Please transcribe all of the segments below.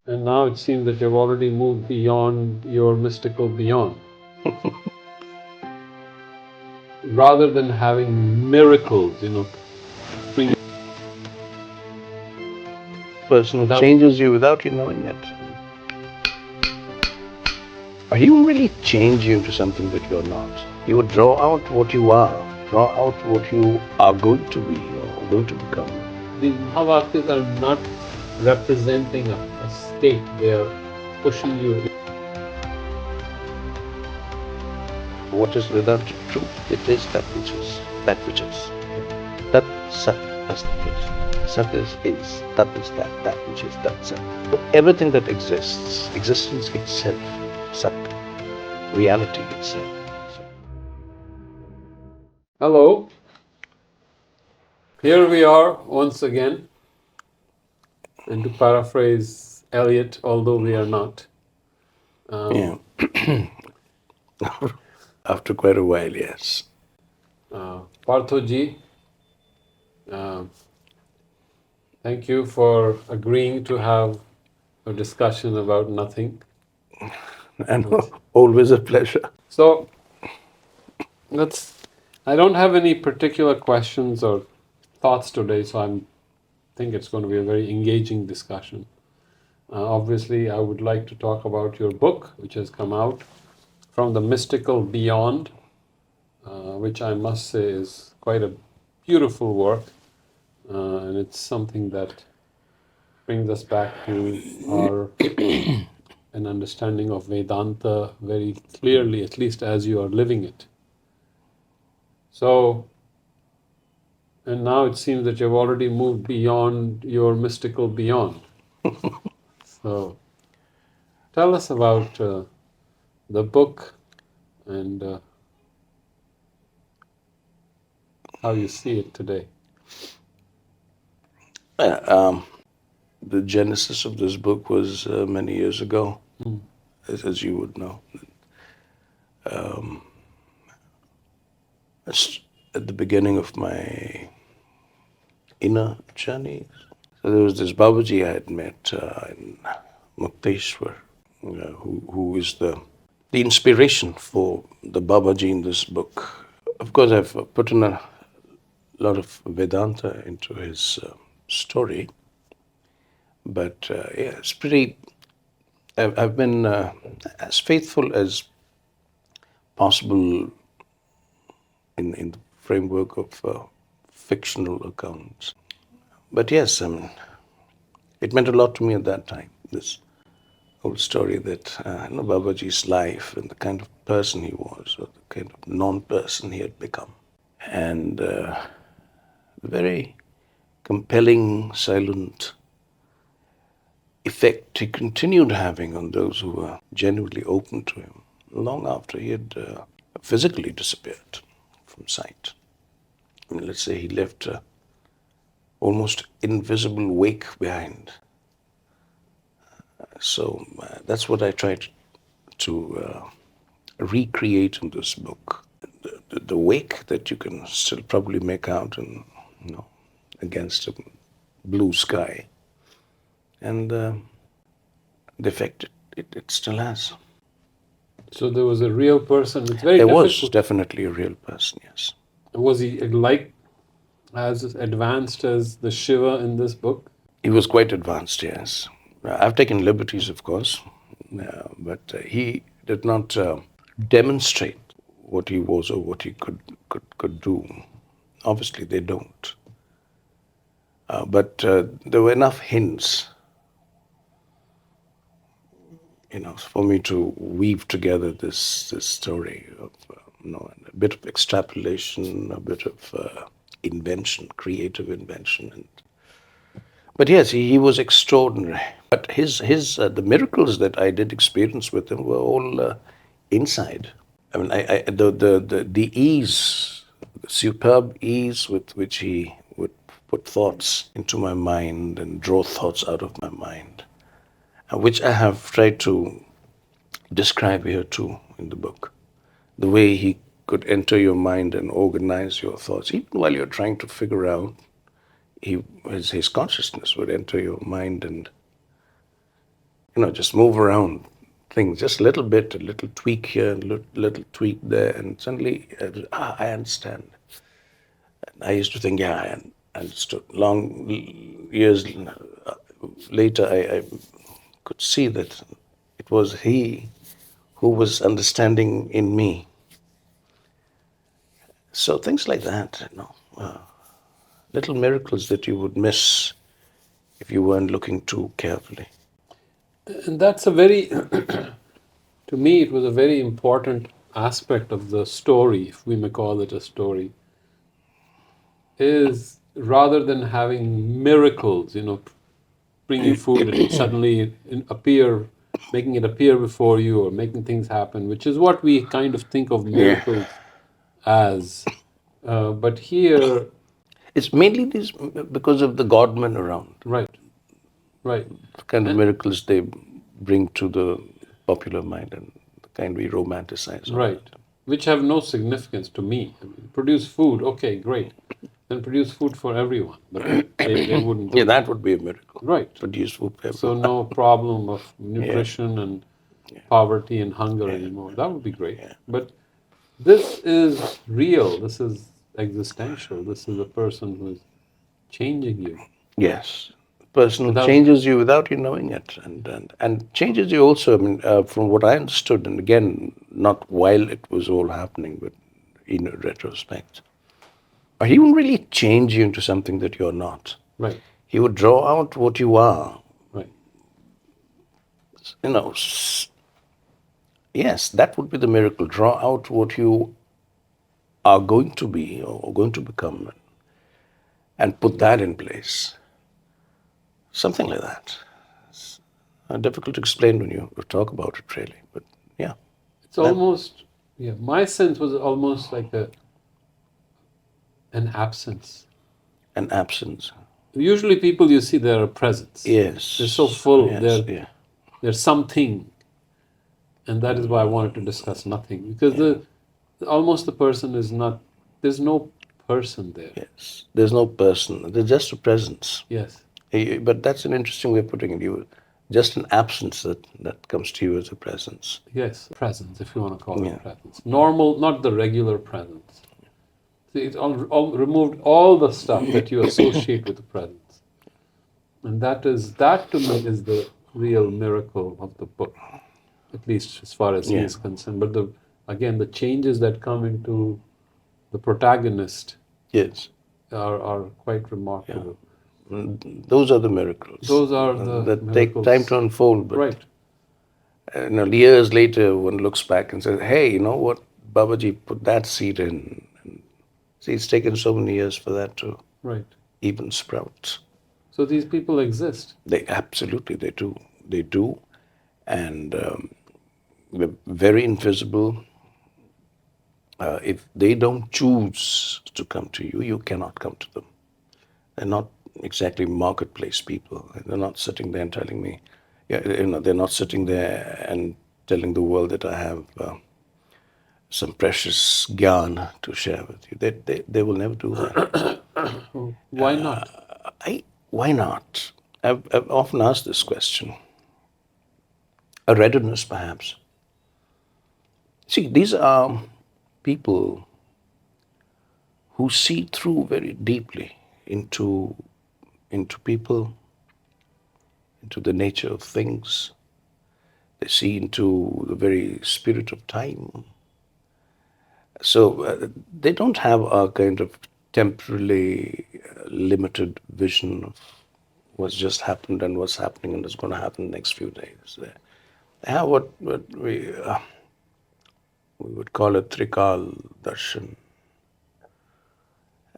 And now it seems that you've already moved beyond your mystical beyond. Rather than having miracles, bring Person who without changes you without you knowing it. Or he won't really change you into something that you're not. He would draw out what you are, draw out what you are going to be or going to become. the Mahavakyas are not representing a state, they are pushing you. What is without truth? It is that which is, that which is. That Sat, that's the place. Sat is, that is that which is that Sat. So everything that exists, existence itself, Sat, reality itself. Hello, here we are once again. And to paraphrase Eliot, although we are not. Yeah. After quite a while, yes. Partho ji, thank you for agreeing to have a discussion about nothing. And always a pleasure. So I don't have any particular questions or thoughts today, so I think it's going to be a very engaging discussion. Obviously, I would like to talk about your book, which has come out, From the Mystical Beyond, which I must say is quite a beautiful work, and it's something that brings us back to our an understanding of Vedanta very clearly, at least as you are living it. So, and now it seems that you've already moved beyond your mystical beyond. So, tell us about the book and how you see it today. The genesis of this book was many years ago, as you would know. At the beginning of my inner journey. So there was this Babaji I had met in Mukteshwar, who is the inspiration for the Babaji in this book. Of course, I've put in a lot of Vedanta into his story, but yeah, it's pretty. I've been as faithful as possible in the framework of fictional accounts. But yes, I mean, it meant a lot to me at that time. This whole story that Babaji's life and the kind of person he was, or the kind of non-person he had become, and very compelling, silent effect he continued having on those who were genuinely open to him long after he had physically disappeared from sight. I mean, let's say he left a almost invisible wake behind. So that's what I tried to recreate in this book. The wake that you can still probably make out in, against a blue sky, and the effect it still has. So there was a real person. It's very There was difficult. definitely a real person, yes. Was he like as advanced as the Shiva in this book? He was quite advanced, yes. I've taken liberties, of course, but he did not demonstrate what he was or what he could do. Obviously, they don't. But there were enough hints, for me to weave together this story of, a bit of extrapolation, a bit of invention, creative invention, but yes, he was extraordinary. But his the miracles that I did experience with him were all inside. I mean, the ease, the superb ease with which he would put thoughts into my mind and draw thoughts out of my mind, which I have tried to describe here too in the book. The way he could enter your mind and organize your thoughts, even while you're trying to figure out, his consciousness would enter your mind and just move around things just a little bit, a little tweak here, a little tweak there, and suddenly, I understand. And I used to think, yeah, I understood. Long years later, I could see that it was he who was understanding in me. So things like that, little miracles that you would miss if you weren't looking too carefully. And that's a very, to me, it was a very important aspect of the story, if we may call it a story, is rather than having miracles, bring you food and suddenly appear, making it appear before you or making things happen, which is what we kind of think of Yeah. miracles as. But here, It's mainly these because of the godmen around, right, right, the kind of and miracles they bring to the popular mind and the kind we romanticize all right, that. which have no significance to me. I mean, produce food, okay, great. Then produce food for everyone, but they wouldn't Yeah, do that. that would be a miracle. Right. Produce food for So everyone. no problem of Yeah, nutrition and poverty and hunger yeah, anymore. That would be great. yeah. But this is real. This is existential. This is a person who is changing you Yes. Person who without. changes you without you knowing it, and changes you also. I mean, from what I understood, and again, not while it was all happening, but in retrospect, he wouldn't really change you into something that you're not. Right, He would draw out what you are. right, You know, yes, that would be the miracle. Draw out what you are going to be or going to become, and put that in place. Something like that. Difficult to explain when you talk about it, really. But yeah, it's that almost, yeah, my sense was almost like an absence. an absence. Usually people you see, they're a presence. They're so Yes, full, yes, yeah, they're something. And that is why I wanted to discuss nothing, because yeah, almost the person is not, there's no person there. yes. There's no person. There's just a presence. Yes, But that's an interesting way of putting it. You just an absence that comes to you as a presence. yes, presence, if you want to call it Yeah, presence. Normal, not the regular presence. See, it all removed all the stuff that you associate with the presence. And that to me is the real miracle of the book, at least as far as he yeah, is concerned. But again, the changes that come into the protagonist yes, are quite yeah. remarkable. Those are the miracles Those are the that take time miracles. to unfold. But Right, years later, one looks back and says, "Hey, you know what? Babaji put that seed in." And see, it's taken so many years for that to right. even sprout. So these people exist. They absolutely they do. They do, and they're very invisible. If they don't choose to come to you, you cannot come to them. They're not exactly marketplace people. They're not sitting there and telling me, yeah, they're not sitting there and telling the world that I have some precious gyan to share with you. They will never do that. Why not? Why not? I've often asked this question. A readiness, perhaps. See, these are people who see through very deeply into people, into the nature of things. They see into the very spirit of time. So they don't have a kind of temporally limited vision of what's just happened and what's happening and is going to happen in the next few days. They have what we would call a trikal darshan.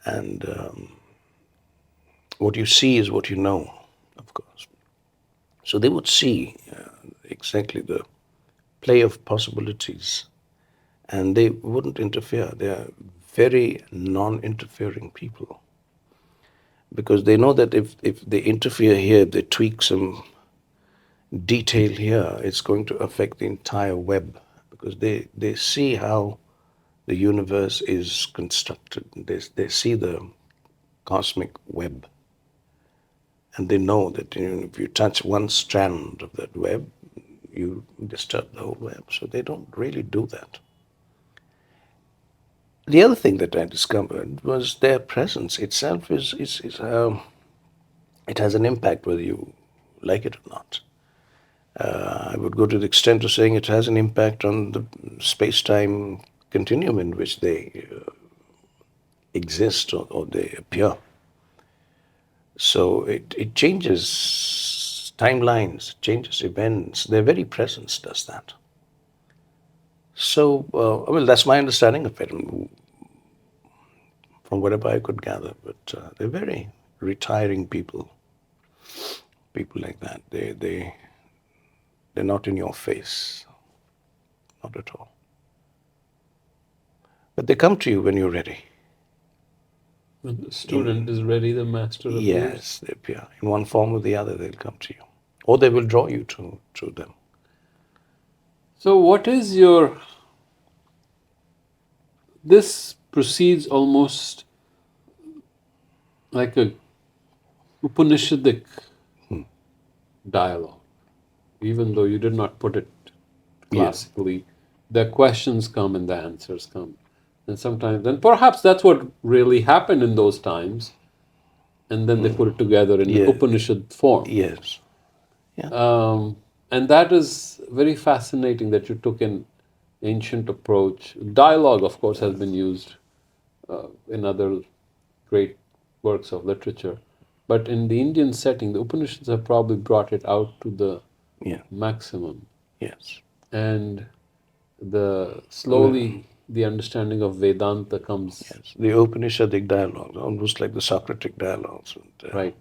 And what you see is what you know, of course. So they would see exactly the play of possibilities and they wouldn't interfere. They are very non interfering people because they know that if they interfere here, they tweak some detail here, it's going to affect the entire web because they see how the universe is constructed. They see the cosmic web And they know that if you touch one strand of that web, you disturb the whole web. So they don't really do that. The other thing that I discovered was their presence itself it has an impact whether you like it or not. I would go to the extent of saying it has an impact on the space-time continuum in which they exist or they appear. So it changes timelines, changes events. Their very presence does that. So, well, that's my understanding of it, from whatever I could gather. But they're very retiring people, people like that. They're not in your face, not at all. But they come to you when you're ready. When the student is ready, the master appears. Yes, they appear. In one form or the other, they'll come to you. Or they will draw you to them. So, what is your. This proceeds almost like a Upanishadic dialogue, even though you did not put it classically. The questions come and the answers come. And sometimes, and perhaps that's what really happened in those times. And then they put it together in Yeah. Upanishad form. Yes. Yeah. And that is very fascinating that you took an ancient approach. Dialogue, of course, has been used in other great works of literature. But in the Indian setting, the Upanishads have probably brought it out to the Yeah. maximum. Yes. And slowly the understanding of Vedanta comes. Yes. The Upanishadic dialogues, almost like the Socratic dialogues. And, Right.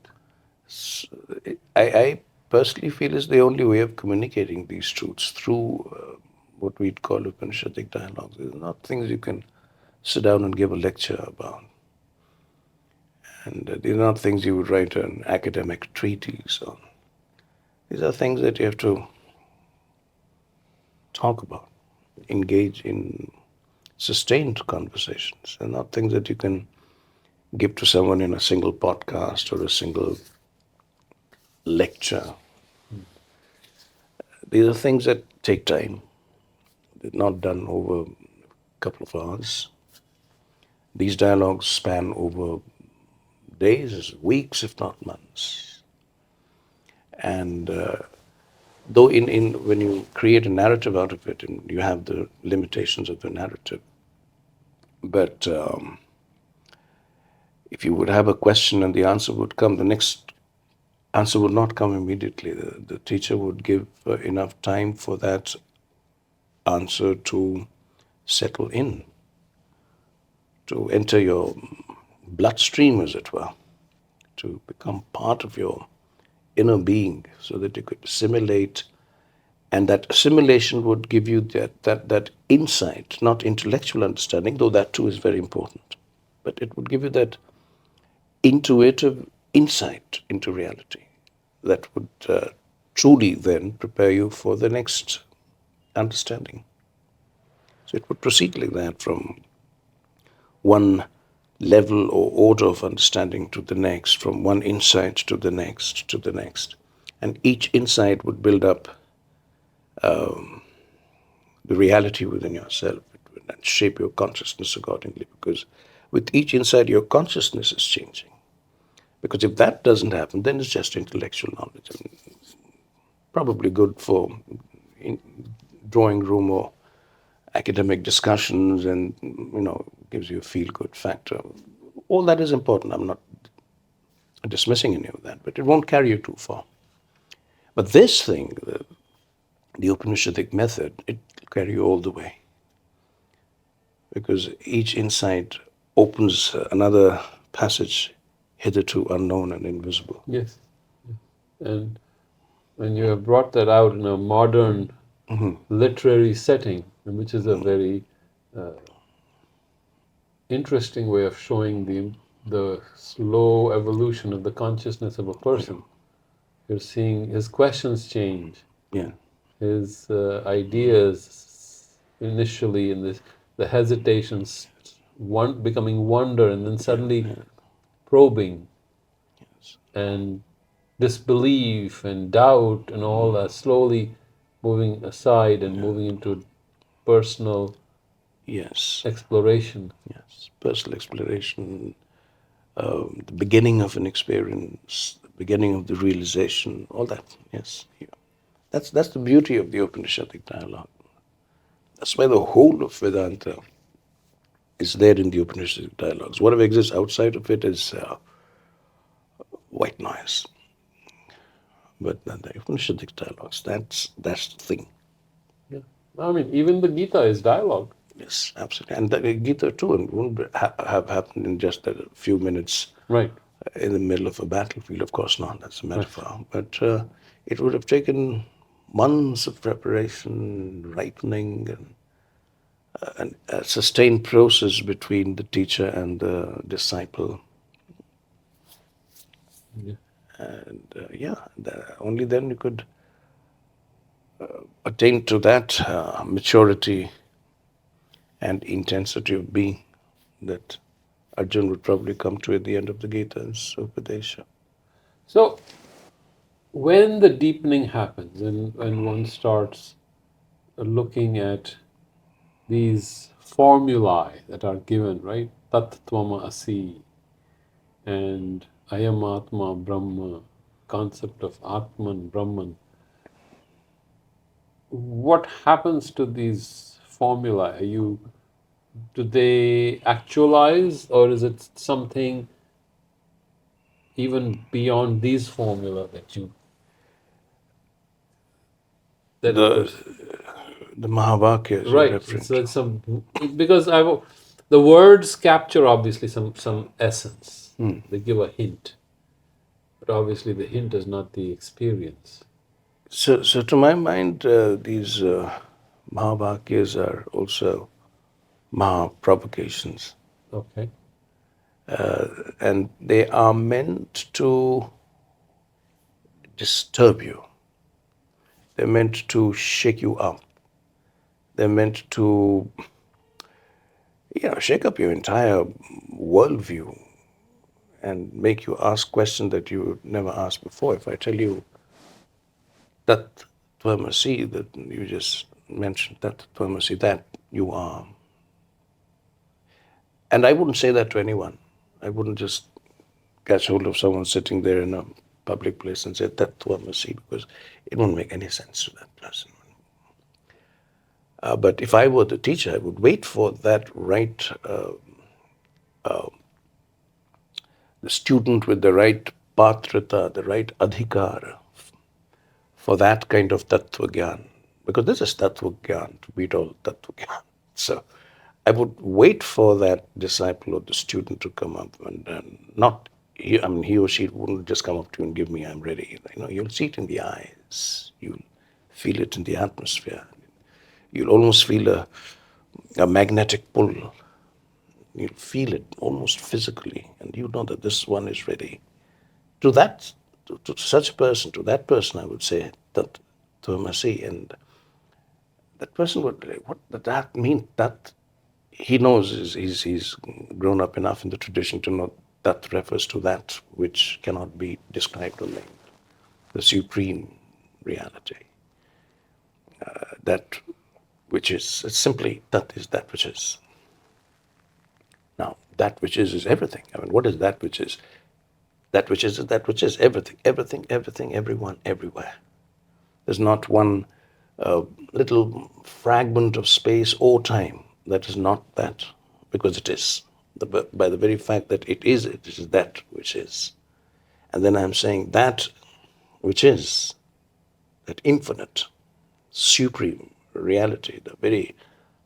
I personally feel is the only way of communicating these truths through what we'd call Upanishadic dialogues. These are not things you can sit down and give a lecture about. And these are not things you would write an academic treatise on. These are things that you have to talk about, engage in sustained conversations. They're not things that you can give to someone in a single podcast or a single lecture. These are things that take time. They're not done over a couple of hours. These dialogues span over days, weeks, if not months. And though when you create a narrative out of it, and you have the limitations of the narrative, but if you would have a question and the answer would come, the next answer would not come immediately. The teacher would give enough time for that answer to settle in, to enter your bloodstream, as it were, to become part of your inner being so that you could assimilate. And that assimilation would give you that insight, not intellectual understanding, though that too is very important. But it would give you that intuitive insight into reality that would truly then prepare you for the next understanding. So it would proceed like that from one level or order of understanding to the next, from one insight to the next, to the next. And each insight would build up the reality within yourself and shape your consciousness accordingly. Because with each insight, your consciousness is changing. Because if that doesn't happen, then it's just intellectual knowledge. I mean, probably good for drawing room or academic discussions, and gives you a feel-good factor. All that is important. I'm not dismissing any of that, but it won't carry you too far. But this thing, the Upanishadic method, it will carry you all the way. Because each insight opens another passage hitherto unknown and invisible. Yes. And when you have brought that out in a modern literary setting, which is a very interesting way of showing the slow evolution of the consciousness of a person. You're seeing his questions change, Yeah. his ideas initially in the hesitations, becoming wonder, and then suddenly probing and disbelief and doubt and all that, slowly moving aside and moving into personal Yes, exploration. yes. Personal exploration, the beginning of an experience, the beginning of the realization, all that. Yes, yeah. That's the beauty of the Upanishadic dialogue. That's why the whole of Vedanta is there in the Upanishadic dialogues. Whatever exists outside of it is white noise. But the Upanishadic dialogues, that's the thing. Yeah. I mean, even the Gita is dialogue. Yes, absolutely. And the Gita too, and wouldn't have happened in just a few minutes Right. in the middle of a battlefield. Of course not. That's a Right. metaphor. But it would have taken months of preparation, ripening, and a sustained process between the teacher and the disciple. Yeah. And yeah, only then you could attain to that maturity and intensity of being that Arjun would probably come to at the end of the Gita's Upadesha. So when the deepening happens and when one starts looking at these formulae that are given, right? Tat Tvama Asi and Ayam Atma Brahma, concept of Atman, Brahman. What happens to these formulae? Do they actualize, or is it something even beyond these formula that it The was the Mahavakyas you're right? referring to. It's some because the words capture obviously some essence. They give a hint, but obviously the hint is not the experience. So to my mind, these Mahavakyas are also Maha provocations, Okay. and they are meant to disturb you. They're meant to shake you up. They're meant to, shake up your entire worldview and make you ask questions that you would never ask before. If I tell you that Tvamasi that you just mentioned, that Tvamasi, that you are. And I wouldn't say that to anyone. I wouldn't just catch hold of someone sitting there in a public place and say that Tvamasi because it wouldn't make any sense to that person. But if I were the teacher, I would wait for that right, the student with the right patrata, the right adhikar for that kind of tattva gyan. Because this is tattva gyan, to beat all tattva gyan. So I would wait for that disciple or the student to come up and not, he or she wouldn't just come up to you and give me, I'm ready. You'll see it in the eyes. You'll feel it in the atmosphere. You'll almost feel a magnetic pull. You'll feel it almost physically, and you know that this one is ready. To that, to such a person, to that person, I would say that Tvamasi, and that person would, what does that mean? That he knows he's grown up enough in the tradition to know that refers to that which cannot be described or named, the supreme reality. That which is, it's simply that is that which is. Now, that which is everything. I mean, what is that which is? That which is that which is everything, everything, everything, everyone, everywhere. There's not one little fragment of space or time that is not that, because it is. By the very fact that it is that which is. And then I'm saying that which is, that infinite, supreme reality, the very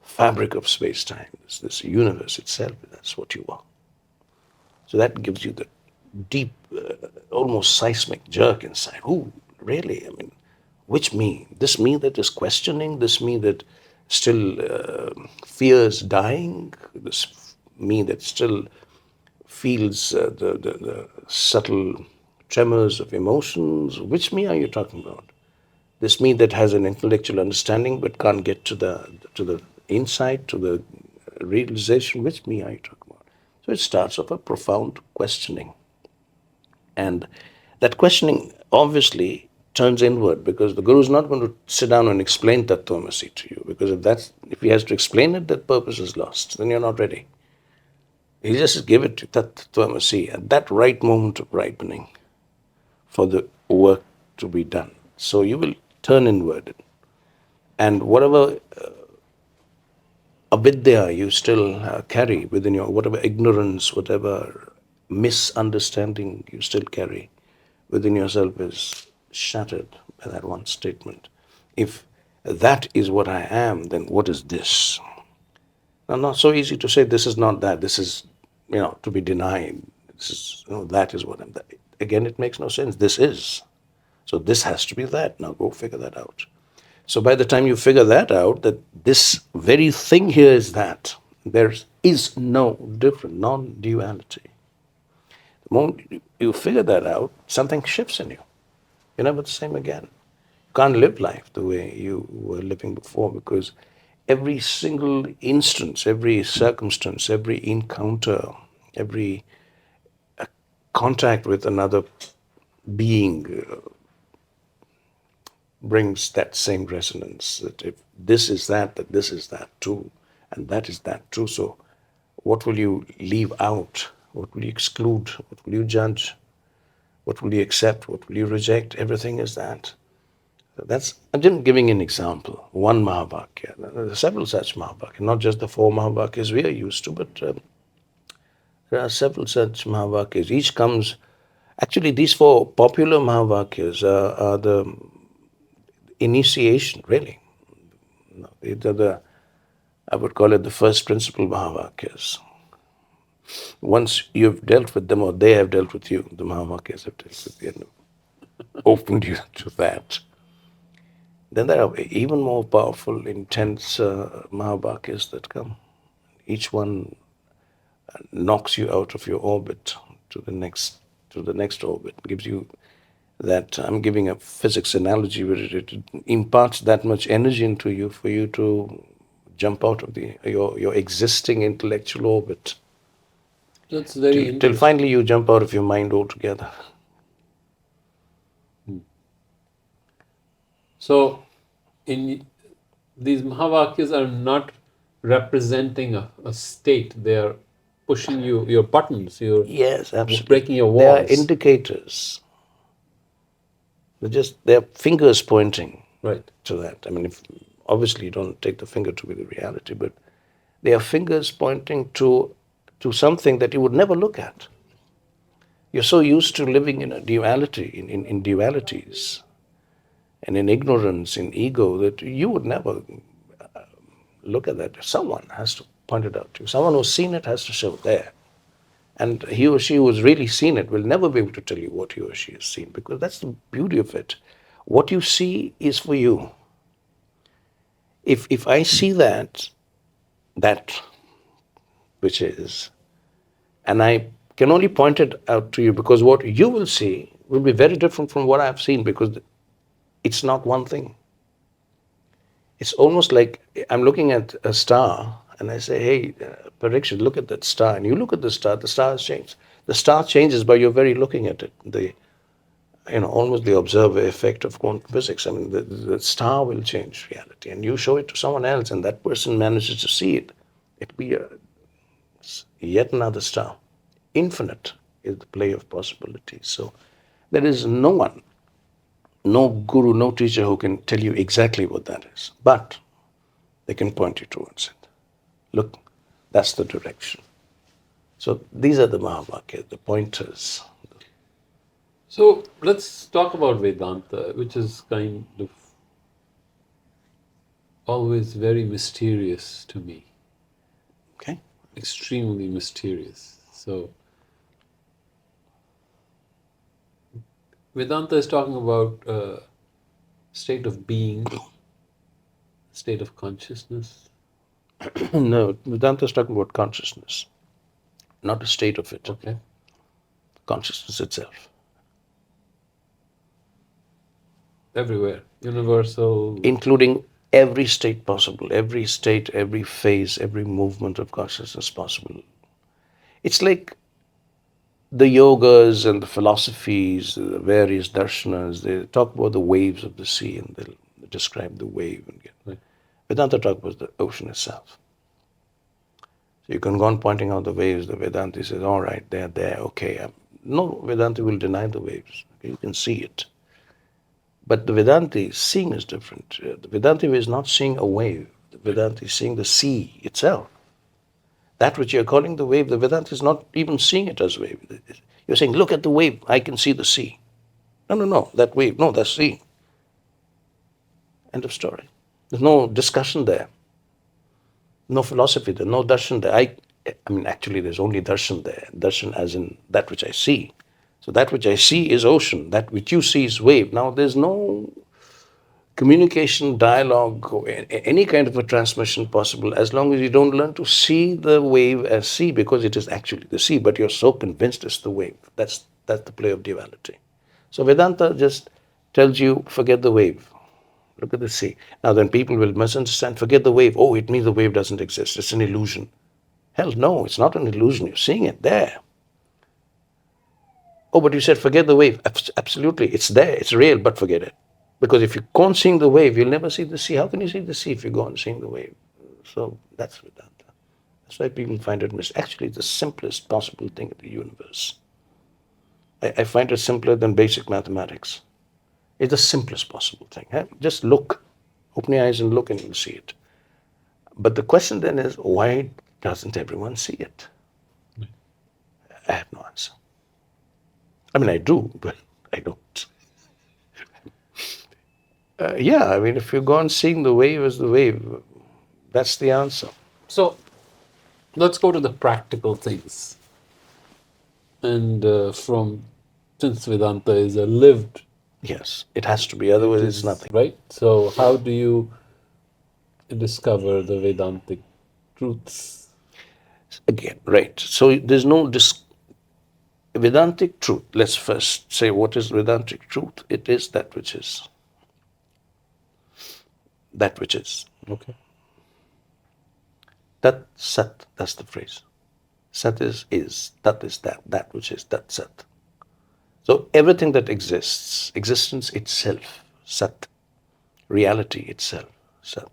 fabric of space time, this universe itself, that's what you are. So that gives you the deep, almost seismic jerk inside. Oh, really? I mean, which me? This me that is questioning, this me that still fears dying, this me that still feels the subtle tremors of emotions. Which me are you talking about? This me that has an intellectual understanding but can't get to the insight, to the realization. Which me are you talking about? So it starts off a profound questioning. And that questioning obviously turns inward, because the Guru is not going to sit down and explain Tattvamasi to you, because if he has to explain it, that purpose is lost. Then you're not ready. He'll just give it to Tattvamasi at that right moment of ripening for the work to be done. So you will turn inward, and whatever avidya you still carry within your, whatever ignorance, whatever misunderstanding you still carry within yourself is shattered by that one statement. If that is what I am, then what is this? Now, not so easy to say this is not that, this is, to be denied. This is, that is what I'm. That. Again, it makes no sense. This is. So this has to be that. Now go figure that out. So by the time you figure that out, that this very thing here is that, there is no different, non-duality. The moment you figure that out, something shifts in you. You're never the same again. You can't live life the way you were living before, because every single instance, every circumstance, every encounter, every contact with another being brings that same resonance, that if this is that this is that too, and that is that too. So what will you leave out? What will you exclude? What will you judge? What will you accept? What will you reject? Everything is that. That's, I'm just giving an example. One Mahavakya. There are several such Mahavakya, not just the four Mahavakyas we are used to, but there are several such Mahavakyas. Each comes, actually, these four popular Mahavakyas are the initiation, really. These are the, I would call it the first principle Mahavakyas. Once you've dealt with them, or they have dealt with you, the Mahavakyas have dealt with you and opened you to that. Then there are even more powerful, intense Mahavakyas that come. Each one knocks you out of your orbit to the next orbit, gives you that. I'm giving a physics analogy where it imparts that much energy into you for you to jump out of your existing intellectual orbit. That's very Till interesting. finally you jump out of your mind altogether. So, in these Mahavakyas are not representing a state; they are pushing your buttons. You're Yes, absolutely. breaking your They are walls. indicators. They're fingers pointing Right. to that. I mean, obviously you don't take the finger to be the reality, but they are fingers pointing to something that you would never look at. You're so used to living in a duality, in dualities, and in ignorance, in ego, that you would never look at that. Someone has to point it out to you. Someone who's seen it has to show there. And he or she who's really seen it will never be able to tell you what he or she has seen, because that's the beauty of it. What you see is for you. If I see that which is, and I can only point it out to you, because what you will see will be very different from what I've seen, because it's not one thing. It's almost like I'm looking at a star and I say, hey, Parikshit, look at that star. And you look at the star has changed. The star changes by your very looking at it. Almost the observer effect of quantum physics. I mean, the star will change reality. And you show it to someone else and that person manages to see it. It'll be yet another star. Infinite is the play of possibilities. So there is no one, no guru, no teacher who can tell you exactly what that is. But they can point you towards it. Look, that's the direction. So these are the Mahavakya, the pointers. So let's talk about Vedanta, which is kind of always very mysterious to me. Okay? Extremely mysterious. So Vedanta is talking about a state of being, state of consciousness. No, Vedanta is talking about consciousness, not a state of it. Okay. Consciousness itself. Everywhere. Universal. Including every state possible, every state, every phase, every movement of consciousness possible. It's like the yogas and the philosophies, the various darshanas, they talk about the waves of the sea and they'll describe the wave. Right. Vedanta talk about the ocean itself. So you can go on pointing out the waves. The Vedanta says, all right, they're there, okay. No, Vedanta will deny the waves. You can see it. But the Vedanta seeing is different. The Vedanta is not seeing a wave. The Vedanta is seeing the sea itself. That which you're calling the wave, the Vedanta is not even seeing it as wave. You're saying, look at the wave, I can see the sea. No, no, no, that wave, no, that's sea. End of story. There's no discussion there, no philosophy there, no darshan there. I mean, actually, there's only darshan there. Darshan as in that which I see. So that which I see is ocean. That which you see is wave. Now, there's no communication, dialogue, or any kind of a transmission possible as long as you don't learn to see the wave as sea, because it is actually the sea, but you're so convinced it's the wave. That's the play of duality. So Vedanta just tells you, forget the wave. Look at the sea. Now then people will misunderstand, forget the wave. Oh, it means the wave doesn't exist. It's an illusion. Hell no, it's not an illusion. You're seeing it there. Oh, but you said forget the wave. Absolutely, it's there, it's real, but forget it. Because if you go on seeing the wave, you'll never see the sea. How can you see the sea if you go on seeing the wave? So that's Vedanta. That's why people find it actually the simplest possible thing in the universe. I find it simpler than basic mathematics. It's the simplest possible thing. Just look. Open your eyes and look and you'll see it. But the question then is, why doesn't everyone see it? I have no answer. I mean, I do, but I don't. Yeah, I mean, if you go on seeing the wave as the wave, that's the answer. So let's go to the practical things. And since Vedanta is a lived, Yes, it has to be, otherwise it's nothing. right? So how do you discover the Vedantic truths? Again, right. So there's no Vedantic truth. Let's first say what is Vedantic truth. It is that which is. That which is. Okay. Tat Sat, that's the phrase. Sat is. Tat is that which is, Tat Sat. So everything that exists, existence itself, Sat, reality itself, Sat,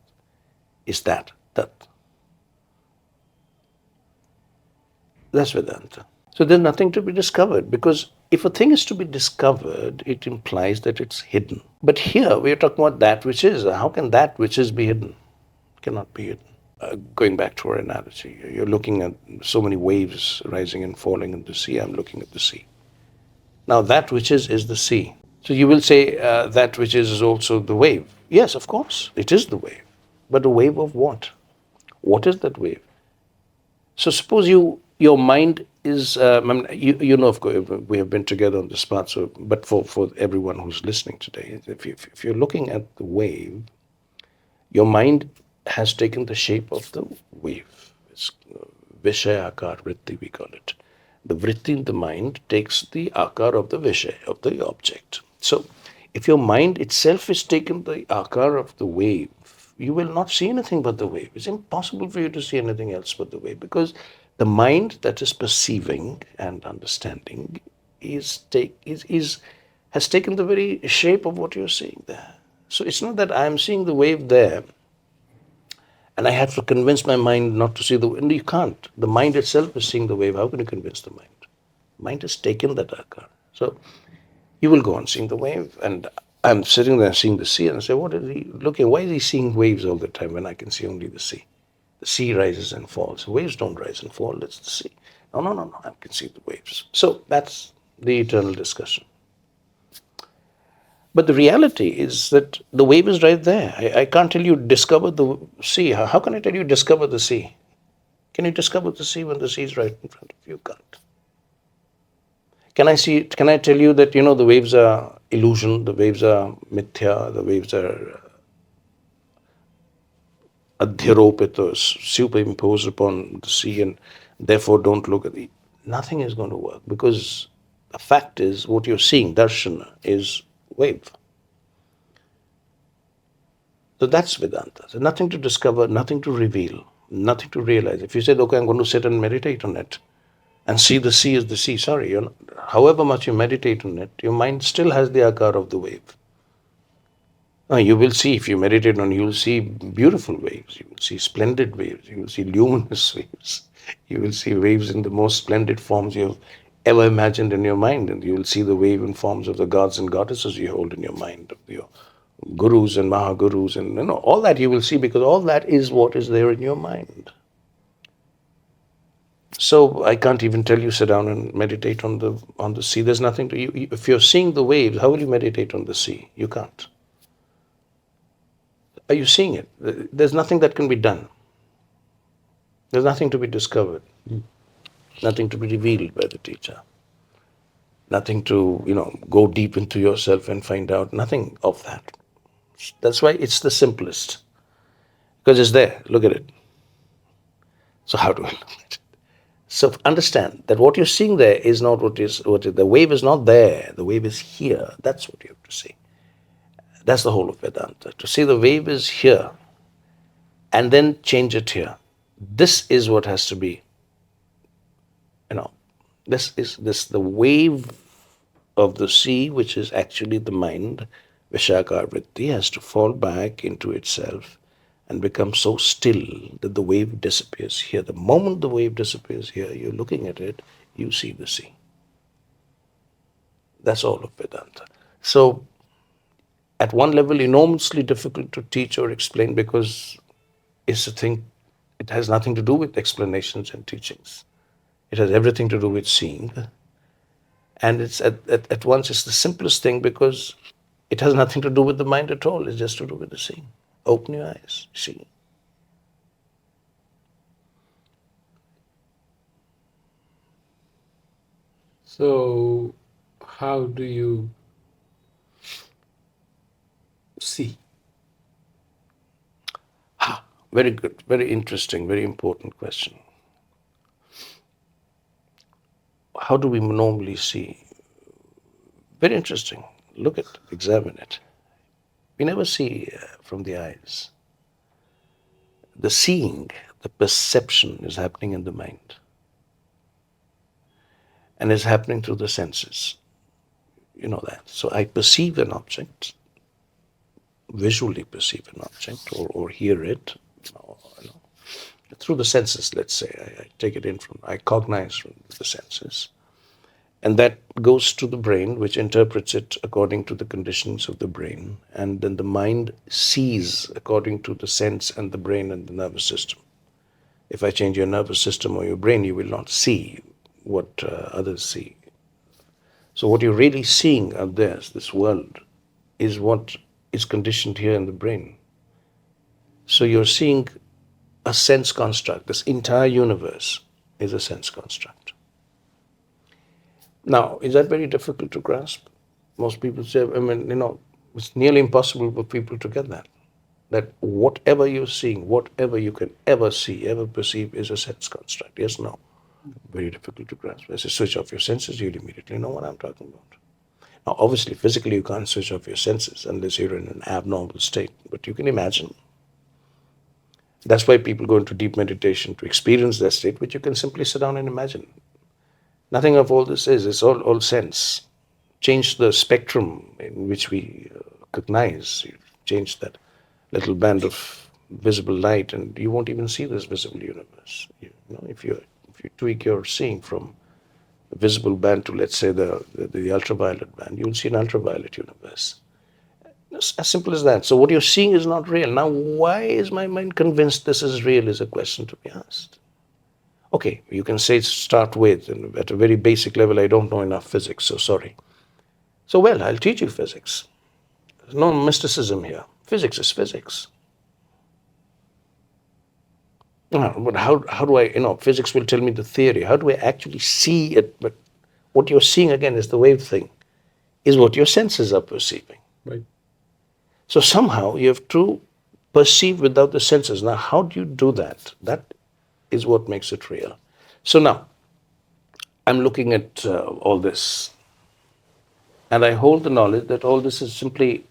is that, Tat. That's Vedanta. So there's nothing to be discovered, because if a thing is to be discovered, it implies that it's hidden. But here we are talking about that which is. How can that which is be hidden? It cannot be hidden. Going back to our analogy, you're looking at so many waves rising and falling in the sea. I'm looking at the sea. Now that which is the sea. So you will say that which is also the wave. Yes, of course, it is the wave. But a wave of what? What is that wave? So suppose your mind is, you know, of course, we have been together on this path, so, but for everyone who's listening today, if you're looking at the wave, your mind has taken the shape of the wave. It's Vishaya Akar Vritti, we call it. The vritti in the mind takes the akar of the Vishaya, of the object. So if your mind itself is taken the akar of the wave, you will not see anything but the wave. It's impossible for you to see anything else but the wave, because the mind that is perceiving and understanding has taken the very shape of what you're seeing there. So it's not that I'm seeing the wave there and I have to convince my mind not to see the wave. No, you can't. The mind itself is seeing the wave. How can you convince the mind? Mind has taken that akar. So you will go on seeing the wave, and I'm sitting there seeing the sea, and I say, what is he looking? Why is he seeing waves all the time when I can see only the sea? The sea rises and falls. Waves don't rise and fall, it's the sea. No, I can see the waves. So that's the eternal discussion. But the reality is that the wave is right there. I can't tell you discover the sea. How can I tell you discover the sea? Can you discover the sea when the sea is right in front of you? You can't. Can I tell you that, you know, the waves are illusion, the waves are mithya, the waves are adhyaropitas, superimposed upon the sea, and therefore don't look at the. Nothing is going to work, because the fact is what you're seeing, darshana, is wave. So that's Vedanta. So nothing to discover, nothing to reveal, nothing to realize. If you said, okay, I'm going to sit and meditate on it, and see the sea as the sea. Sorry, however much you meditate on it, your mind still has the akar of the wave. You will see, if you meditate on, you will see beautiful waves, you will see splendid waves, you will see luminous waves, you will see waves in the most splendid forms you have ever imagined in your mind, and you will see the wave in forms of the gods and goddesses you hold in your mind, of your gurus and mahagurus, and all that you will see, because all that is what is there in your mind. So I can't even tell you sit down and meditate on the sea. There's nothing to you. If you're seeing the waves, how will you meditate on the sea? You can't. Are you seeing it? There's nothing that can be done. There's nothing to be discovered, nothing to be revealed by the teacher, nothing to, go deep into yourself and find out, nothing of that. That's why it's the simplest, because it's there. Look at it. So how do I look at it? So understand that what you're seeing there is not the wave is not there. The wave is here. That's what you have to see. That's the whole of Vedanta. To see the wave is here and then change it here. This is what has to be, you know, this the wave of the sea, which is actually the mind, Vishakar Vritti, has to fall back into itself and become so still that the wave disappears here. The moment the wave disappears here, you're looking at it, you see the sea. That's all of Vedanta. So, at one level, enormously difficult to teach or explain, because it's a thing, it has nothing to do with explanations and teachings. It has everything to do with seeing. And it's at once it's the simplest thing, because it has nothing to do with the mind at all. It's just to do with the seeing. Open your eyes, see. So, how do you see? Very good, very interesting, very important question. How do we normally see? Very interesting. Look at it, examine it. We never see from the eyes. The seeing, the perception is happening in the mind and is happening through the senses. You know that. So I perceive an object, visually perceive an object, or hear it, through the senses, let's say. I take it in from, I cognize from the senses. And that goes to the brain, which interprets it according to the conditions of the brain. And then the mind sees according to the sense and the brain and the nervous system. If I change your nervous system or your brain, you will not see what others see. So what you're really seeing out there, this world, is what is conditioned here in the brain. So you're seeing a sense construct. This entire universe is a sense construct. Now, is that very difficult to grasp? Most people say, it's nearly impossible for people to get that. That whatever you're seeing, whatever you can ever see, ever perceive, is a sense construct. Yes, no? Very difficult to grasp. As you switch off your senses, you'll immediately know what I'm talking about. Now, obviously, physically, you can't switch off your senses unless you're in an abnormal state. But you can imagine. That's why people go into deep meditation, to experience that state, which you can simply sit down and imagine. Nothing of all this is. It's all sense. Change the spectrum in which we cognize. You change that little band of visible light, and you won't even see this visible universe. If you tweak your seeing from the visible band to, let's say, the ultraviolet band, you'll see an ultraviolet universe. It's as simple as that. So what you're seeing is not real. Now, why is my mind convinced this is real is a question to be asked. Okay, you can say start with, and at a very basic level, I don't know enough physics, so sorry. So, well, I'll teach you physics. There's no mysticism here. Physics is physics. But how do I, physics will tell me the theory. How do I actually see it? But what you're seeing, again, is the wave thing, is what your senses are perceiving. Right. So somehow you have to perceive without the senses. Now, how do you do that? That is what makes it real. So now, I'm looking at all this, and I hold the knowledge that all this is simply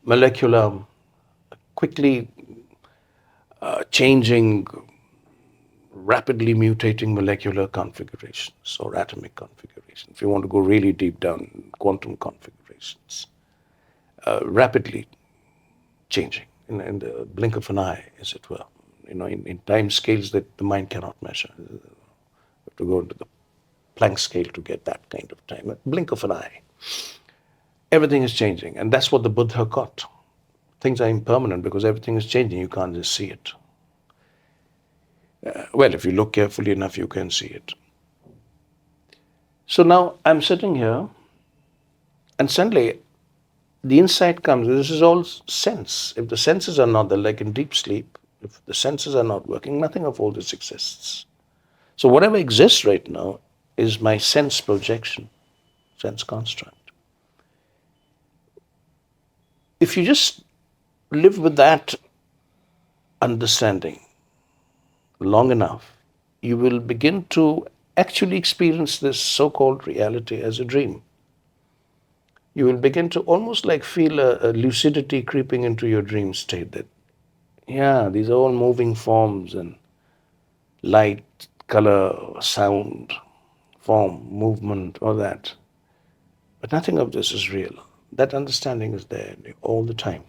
molecular, quickly changing, rapidly mutating molecular configurations or atomic configurations. If you want to go really deep down, quantum configurations, rapidly changing in the blink of an eye, as it were. In time scales that the mind cannot measure. You have to go into the Planck scale to get that kind of time. A blink of an eye. Everything is changing, and that's what the Buddha got. Things are impermanent because everything is changing. You can't just see it. Well, if you look carefully enough, you can see it. So now I'm sitting here, and suddenly the insight comes. This is all sense. If the senses are not there, like in deep sleep, if the senses are not working, nothing of all this exists. So whatever exists right now is my sense projection, sense construct. If you just live with that understanding long enough, you will begin to actually experience this so-called reality as a dream. You will begin to almost like feel a lucidity creeping into your dream state that, yeah, these are all moving forms and light, color, sound, form, movement, all that. But nothing of this is real. That understanding is there all the time.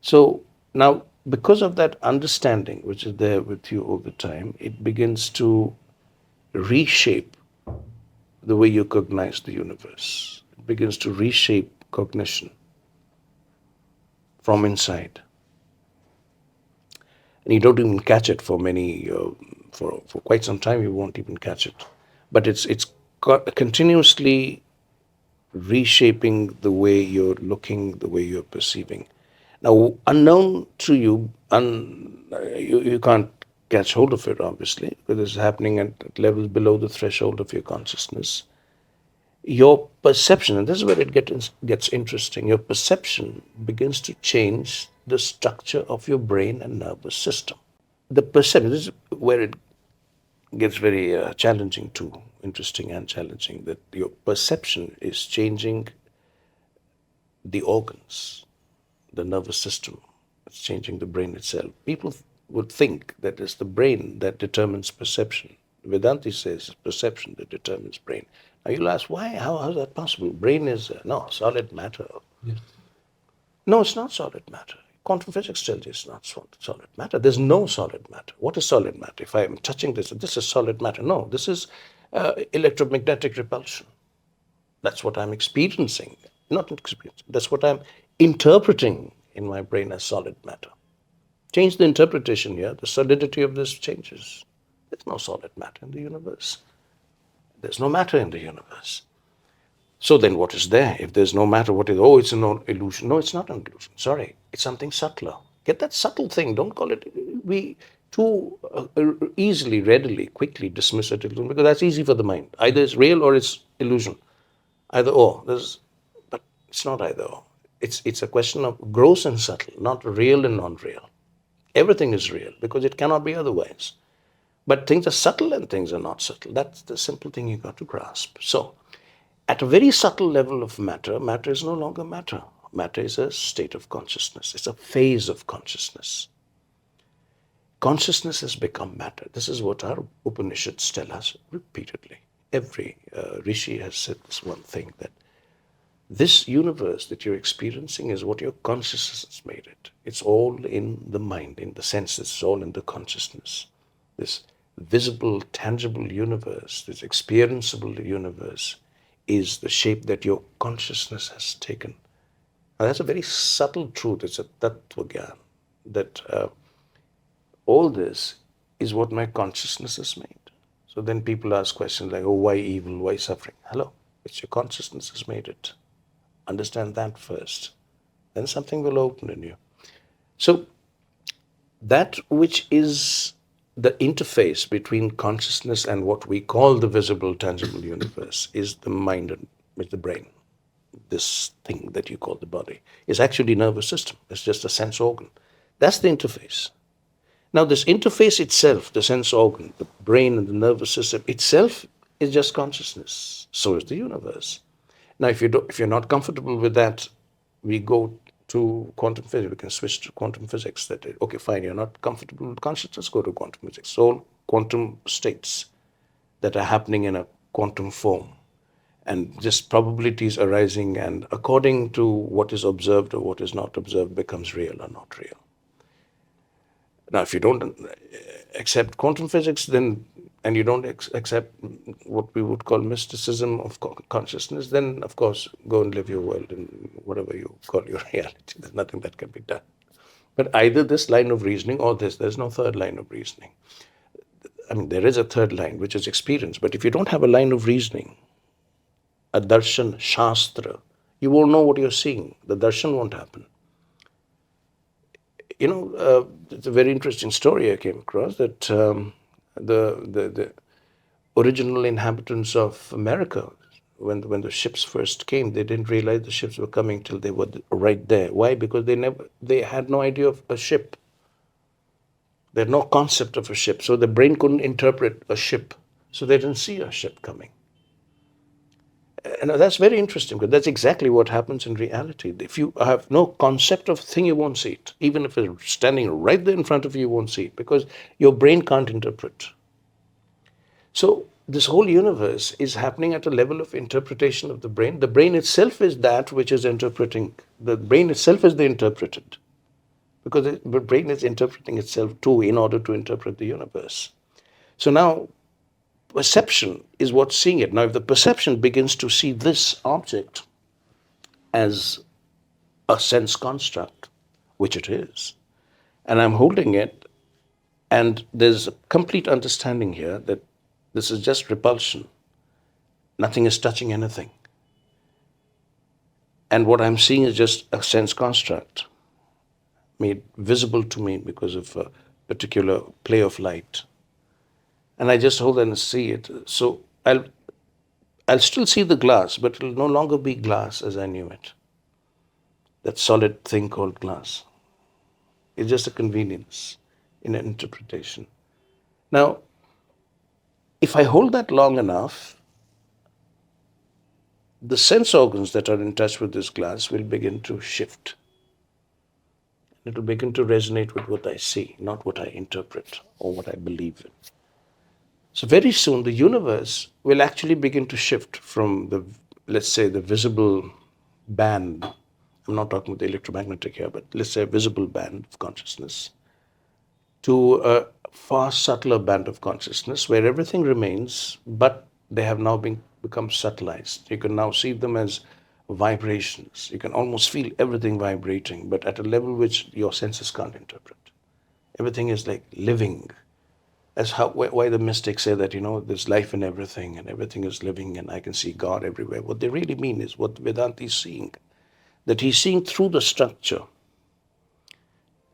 So now, because of that understanding which is there with you all the time, it begins to reshape the way you cognize the universe. It begins to reshape cognition from inside. And you don't even catch it for for quite some time. You won't even catch it, but it's continuously reshaping the way you're looking, the way you're perceiving. Now, unknown to you, you can't catch hold of it, obviously, because it's happening at levels below the threshold of your consciousness. Your perception, and this is where it gets interesting, your perception begins to change the structure of your brain and nervous system. The perception, this is where it gets very challenging too, interesting and challenging, that your perception is changing the organs, the nervous system. It's changing the brain itself. People would think that it's the brain that determines perception. Vedanti says it's perception that determines brain. Now you'll ask, why? How is that possible? Brain is, no, solid matter. Yes. No, it's not solid matter. Quantum physics tells you it's not solid matter. There's no solid matter. What is solid matter? If I am touching this is solid matter. No, this is electromagnetic repulsion. That's what I'm experiencing. Not experiencing. That's what I'm interpreting in my brain as solid matter. Change the interpretation here, the solidity of this changes. There's no solid matter in the universe. There's no matter in the universe. So then what is there? If there's no matter, what is, oh, it's an illusion. No, it's not an illusion. Sorry, it's something subtler. Get that subtle thing. Don't call it, we too easily, readily, quickly dismiss it because that's easy for the mind. Either it's real or it's illusion. Either or. But it's not either or. It's a question of gross and subtle, not real and non-real. Everything is real because it cannot be otherwise. But things are subtle and things are not subtle. That's the simple thing you got to grasp. So, at a very subtle level of matter, matter is no longer matter. Matter is a state of consciousness. It's a phase of consciousness. Consciousness has become matter. This is what our Upanishads tell us repeatedly. Every rishi has said this one thing, that this universe that you're experiencing is what your consciousness has made it. It's all in the mind, in the senses, it's all in the consciousness. This visible, tangible universe, this experienceable universe, is the shape that your consciousness has taken. Now, that's a very subtle truth. It's a tattva gyan, that all this is what my consciousness has made. So then people ask questions like, oh, why evil, why suffering? Hello, it's your consciousness has made it. Understand that first. Then something will open in you. So that which is the interface between consciousness and what we call the visible, tangible universe is the mind and with the brain. This thing that you call the body is actually nervous system. It's just a sense organ. That's the interface. Now, this interface itself, the sense organ, the brain and the nervous system itself is just consciousness. So is the universe. Now, if you're not comfortable with that, we go to quantum physics. We can switch to quantum physics. Okay, fine, you're not comfortable with consciousness, go to quantum physics. So quantum states that are happening in a quantum form, and just probabilities arising, and according to what is observed or what is not observed becomes real or not real. Now, if you don't accept quantum physics, then and you don't accept what we would call mysticism of consciousness, then of course go and live your world in whatever you call your reality. There's nothing that can be done. But either this line of reasoning or this, there's no third line of reasoning. I mean, there is a third line, which is experience. But if you don't have a line of reasoning, a darshan, shastra, you won't know what you're seeing. The darshan won't happen. It's a very interesting story I came across that the original inhabitants of America, when the ships first came, they didn't realize the ships were coming till they were right there. Why? Because they had no idea of a ship. They had no concept of a ship, so the brain couldn't interpret a ship, so they didn't see a ship coming. And that's very interesting, because that's exactly what happens in reality. If you have no concept of a thing, you won't see it. Even if it's standing right there in front of you, you won't see it, because your brain can't interpret. So this whole universe is happening at a level of interpretation of the brain. The brain itself is that which is interpreting. The brain itself is the interpreted, because the brain is interpreting itself too in order to interpret the universe. So now perception is what's seeing it. Now, if the perception begins to see this object as a sense construct, which it is, and I'm holding it, and there's a complete understanding here that this is just repulsion, nothing is touching anything, and what I'm seeing is just a sense construct made visible to me because of a particular play of light, and I just hold and see it. So I'll still see the glass, but it'll no longer be glass as I knew it. That solid thing called glass. It's just a convenience in an interpretation. Now, if I hold that long enough, the sense organs that are in touch with this glass will begin to shift. It will begin to resonate with what I see, not what I interpret or what I believe in. So very soon the universe will actually begin to shift from the, let's say, the visible band. I'm not talking about the electromagnetic here, but let's say a visible band of consciousness, to a far subtler band of consciousness where everything remains, but they have now become subtilized. You can now see them as vibrations. You can almost feel everything vibrating, but at a level which your senses can't interpret. Everything is like living. That's why the mystics say that, there's life in everything and everything is living and I can see God everywhere. What they really mean is what Vedanta is seeing, that he's seeing through the structure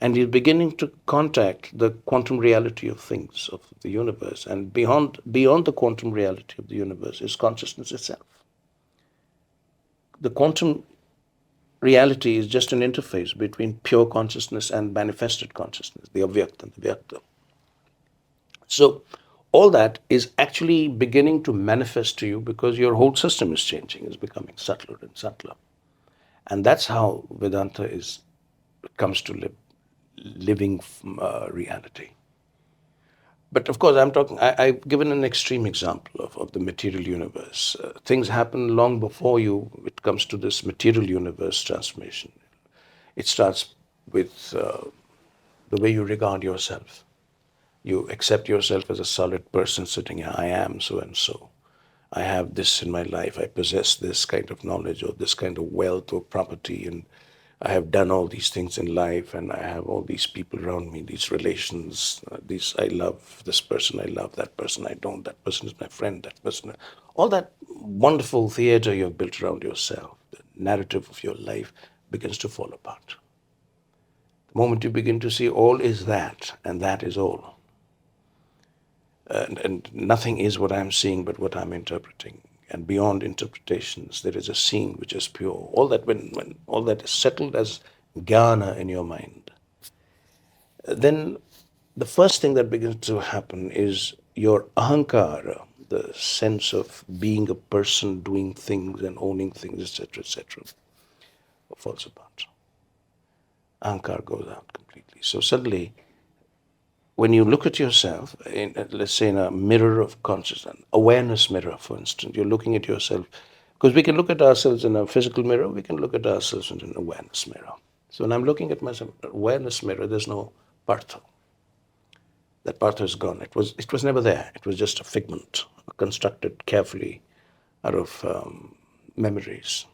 and he's beginning to contact the quantum reality of things, of the universe. And beyond the quantum reality of the universe is consciousness itself. The quantum reality is just an interface between pure consciousness and manifested consciousness, the avyakta and the vyakta. So all that is actually beginning to manifest to you because your whole system is changing, is becoming subtler and subtler. And that's how Vedanta comes to living reality. But of course, I've given an extreme example of the material universe. Things happen long before it comes to this material universe transformation. It starts with the way you regard yourself. You accept yourself as a solid person sitting here. I am so and so. I have this in my life. I possess this kind of knowledge or this kind of wealth or property, and I have done all these things in life, and I have all these people around me, these relations, I love this person, I love that person, I don't, that person is my friend, that person, all that wonderful theater you have built around yourself, the narrative of your life begins to fall apart. The moment you begin to see all is that, and that is all. And nothing is what I'm seeing but what I'm interpreting. And beyond interpretations, there is a seeing which is pure. All that, when all that is settled as jnana in your mind, then the first thing that begins to happen is your ahankara, the sense of being a person, doing things and owning things, etc., falls apart. Ahankara goes out completely. So suddenly, when you look at yourself, in, let's say in a mirror of consciousness, awareness mirror, for instance, you're looking at yourself, because we can look at ourselves in a physical mirror, we can look at ourselves in an awareness mirror. So when I'm looking at myself in an awareness mirror, there's no Partho. That Partho is gone. It was never there. It was just a figment, constructed carefully out of memories.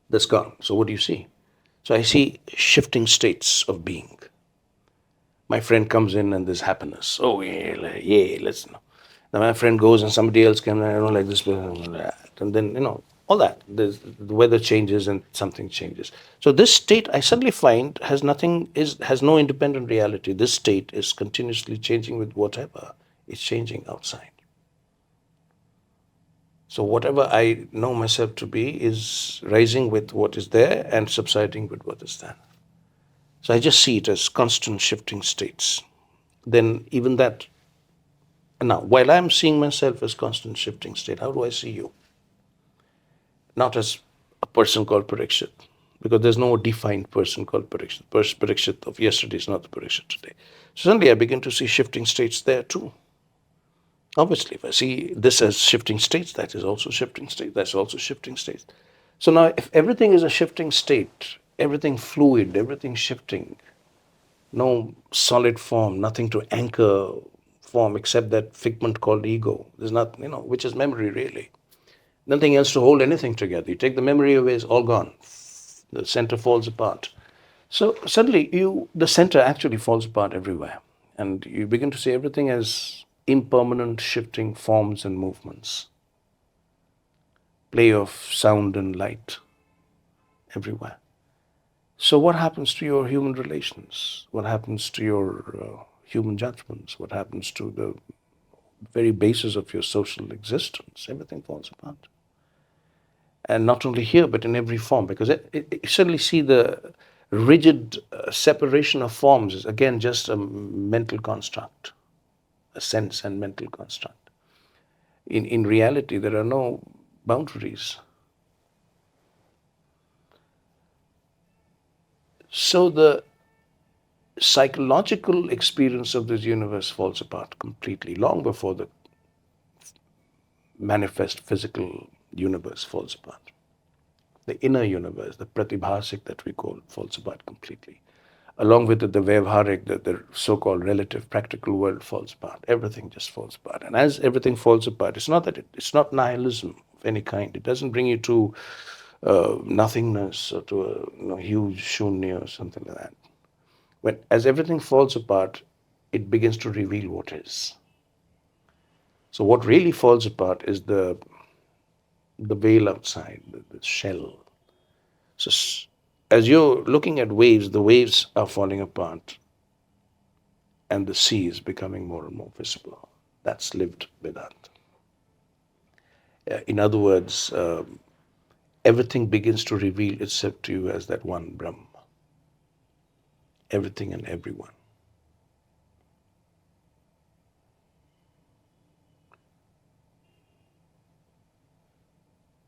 That's gone. So what do you see? So I see shifting states of being. My friend comes in and there's happiness. Oh yeah, yeah, let's know. Now my friend goes and somebody else comes and I don't like this person and that. And then, all that. The weather changes and something changes. So this state I suddenly find has no independent reality. This state is continuously changing with whatever is changing outside. So whatever I know myself to be is rising with what is there and subsiding with what is there. So I just see it as constant shifting states. Then even that. Now, while I'm seeing myself as constant shifting state, how do I see you? Not as a person called Parikshit, because there's no defined person called Parikshit. Parikshit of yesterday is not the Parikshit today. So suddenly I begin to see shifting states there too. Obviously, if I see this as shifting states, that is also shifting state, that's also shifting states. So now, if everything is a shifting state, everything fluid, everything shifting, no solid form, nothing to anchor form except that figment called ego. There's not, which is memory really. Nothing else to hold anything together. You take the memory away, it's all gone. The center falls apart. So suddenly the center actually falls apart everywhere. And you begin to see everything as impermanent shifting forms and movements. Play of sound and light everywhere. So what happens to your human relations? What happens to your human judgments? What happens to the very basis of your social existence? Everything falls apart. And not only here, but in every form, because you suddenly see the rigid separation of forms is again just a mental construct, a sense and mental construct. In reality, there are no boundaries. So the psychological experience of this universe falls apart completely long before the manifest physical universe falls apart. The inner universe, the pratibhasik that we call, falls apart completely. Along with it, the vyavharik, the so-called relative practical world falls apart. Everything just falls apart. And as everything falls apart, it's not that it's not nihilism of any kind. It doesn't bring you to nothingness or to a huge shunya or something like that. As everything falls apart, it begins to reveal what is. So what really falls apart is the veil outside, the shell. So as you're looking at waves, the waves are falling apart and the sea is becoming more and more visible. That's lived Vedanta. In other words, everything begins to reveal itself to you as that one Brahma. Everything and everyone.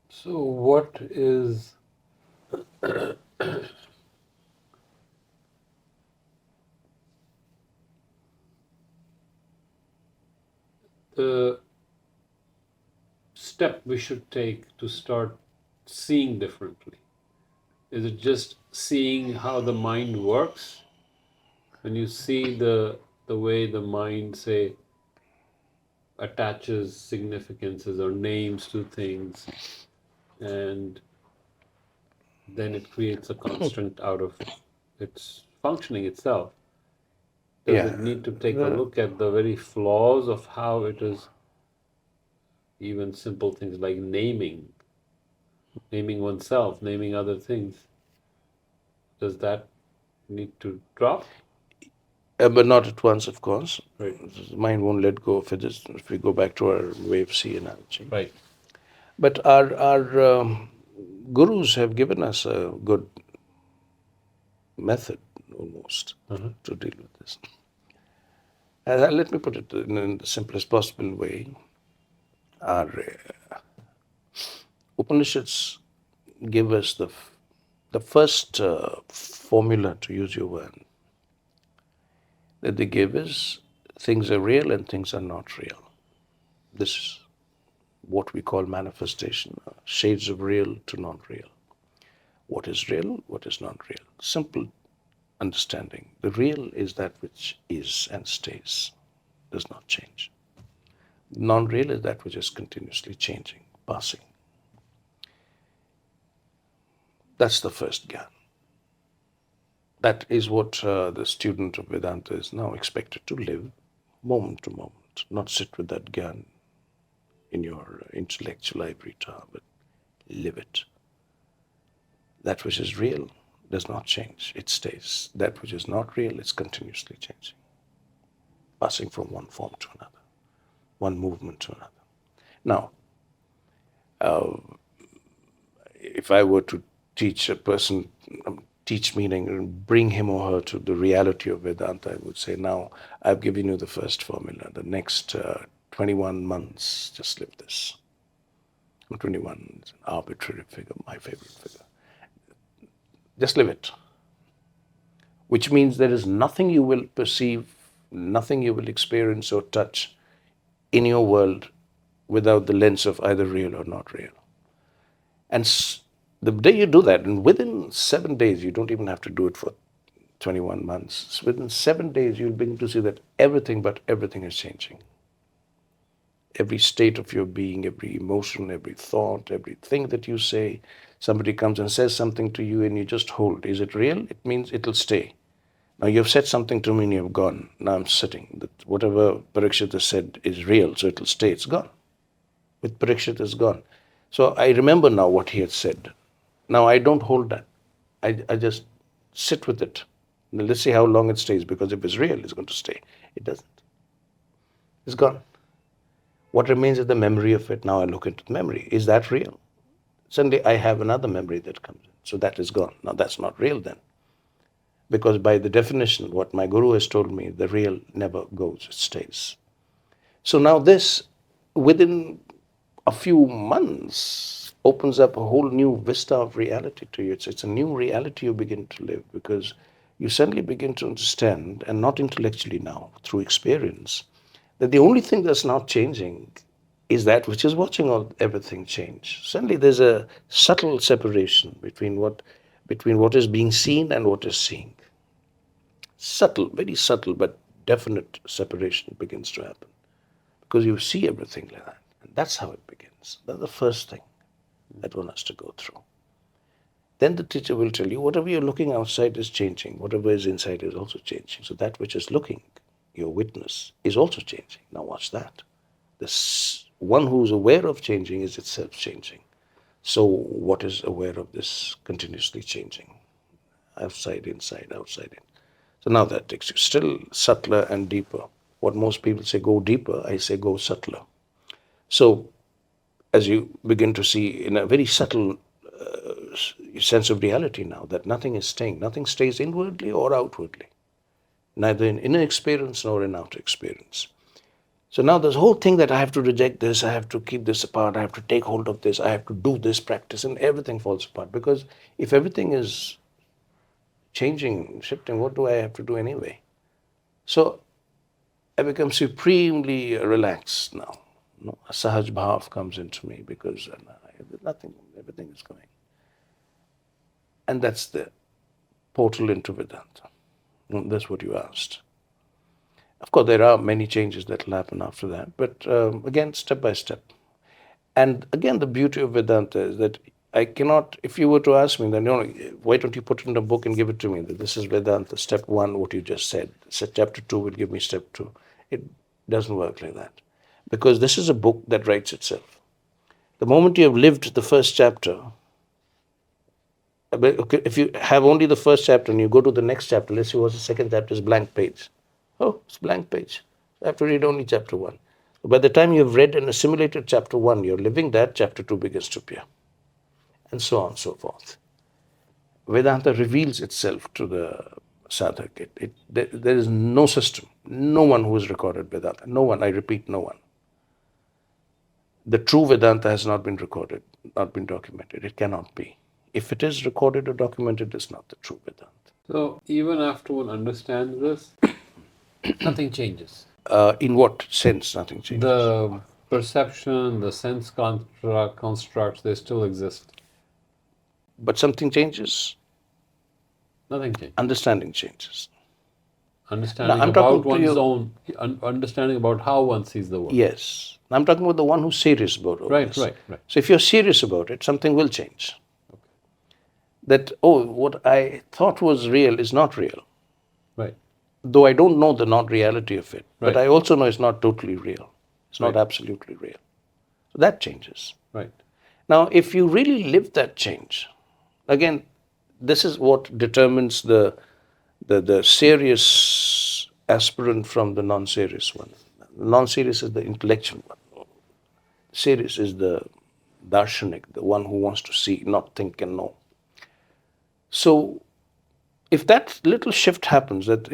So, what is the step we should take to start seeing differently? Is it just seeing how the mind works? When you see the way the mind, say, attaches significances or names to things, and then it creates a constant out of its functioning itself. Does Yeah. it need to take a look at the very flaws of how it is, even simple things like naming oneself, naming other things? Does that need to drop? But not at once, of course. Right. The mind won't let go of it if we go back to our wave sea analogy. Right. But our gurus have given us a good method almost to deal with this. Let me put it in the simplest possible way. Our Upanishads give us the first formula, to use your word, that they give is things are real and things are not real. This is what we call manifestation, shades of real to not real. What is real, what is not real. Simple understanding. The real is that which is and stays, does not change. Non real is that which is continuously changing, passing. That's the first gyan. That is what the student of Vedanta is now expected to live moment to moment, not sit with that gyan in your intellectual ivory tower, but live it. That which is real does not change, it stays. That which is not real is continuously changing, passing from one form to another, one movement to another. Now, if I were to teach a person, teach meaning bring him or her to the reality of Vedanta, I would say, now I've given you the first formula. The next 21 months, just live this. 21 is an arbitrary figure, my favorite figure. Just live it. Which means there is nothing you will perceive, nothing you will experience or touch in your world without the lens of either real or not real. And the day you do that, and within 7 days, you don't even have to do it for 21 months. Within 7 days, you'll begin to see that everything but everything is changing. Every state of your being, every emotion, every thought, everything that you say, somebody comes and says something to you and you just hold. Is it real? It means it'll stay. Now you've said something to me and you've gone. Now I'm sitting. That whatever Parikshit has said is real, so it'll stay. It's gone. With Parikshit, it's gone. So I remember now what he had said. Now I don't hold that. I just sit with it. Now let's see how long it stays, because if it's real, it's going to stay. It doesn't. It's gone. What remains is the memory of it. Now I look into the memory. Is that real? Suddenly I have another memory that comes in. So that is gone. Now that's not real then. Because by the definition, what my guru has told me, the real never goes, it stays. So now this, within a few months, opens up a whole new vista of reality to you. It's a new reality you begin to live, because you suddenly begin to understand, and not intellectually now, through experience, that the only thing that's not changing is that which is watching everything change. Suddenly there's a subtle separation between what is being seen and what is seeing. Subtle, very subtle, but definite separation begins to happen, because you see everything like that. And that's how it begins. That's the first thing that one has to go through. Then the teacher will tell you, whatever you're looking outside is changing. Whatever is inside is also changing. So that which is looking, your witness, is also changing. Now watch that. This one who's aware of changing is itself changing. So what is aware of this continuously changing? Outside, inside, outside, in. So now that takes you still subtler and deeper. What most people say, go deeper, I say go subtler. So as you begin to see in a very subtle sense of reality now, that nothing is staying, nothing stays inwardly or outwardly, neither in inner experience nor in outer experience. So now this whole thing that I have to reject this, I have to keep this apart, I have to take hold of this, I have to do this practice, and everything falls apart. Because if everything is changing, shifting, what do I have to do anyway? So I become supremely relaxed now. A sahaj bhav comes into me, because nothing, everything is going. And that's the portal into Vedanta. That's what you asked. Of course, there are many changes that will happen after that, but again, step by step. And again, the beauty of Vedanta is that I cannot, if you were to ask me, then why don't you put it in a book and give it to me? That this is Vedanta, step 1, what you just said. So chapter 2 will give me step 2. It doesn't work like that. Because this is a book that writes itself. The moment you have lived the first chapter, if you have only the first chapter and you go to the next chapter, let's see what the second chapter is, blank page. Oh, it's blank page. I have to read only chapter 1. By the time you've read and assimilated chapter 1, you're living that, chapter 2 begins to appear. And so on and so forth. Vedanta reveals itself to the sadhak. There is no system, no one who has recorded Vedanta. No one, I repeat, no one. The true Vedanta has not been recorded, not been documented. It cannot be. If it is recorded or documented, it's not the true Vedanta. So even after one understands this, Nothing changes. In what sense nothing changes? The perception, the sense constructs, they still exist. But something changes, Nothing changes. understanding changes. Now, Understanding I'm talking about to one's you, own, understanding about how one sees the world. yes. I'm talking about the one who's serious about all Right, this. right, right. So if you're serious about it, something will change. That, oh, what I thought was real is not real. Right, Though I don't know the not reality of it, but right, I also know it's not totally real. It's not right, absolutely real. So that changes. right, Now, if you really live that change, again, this is what determines the serious aspirant from the non-serious one. Non-serious is the intellectual one. Serious is the darshanik, the one who wants to see, not think and know. So if that little shift happens, that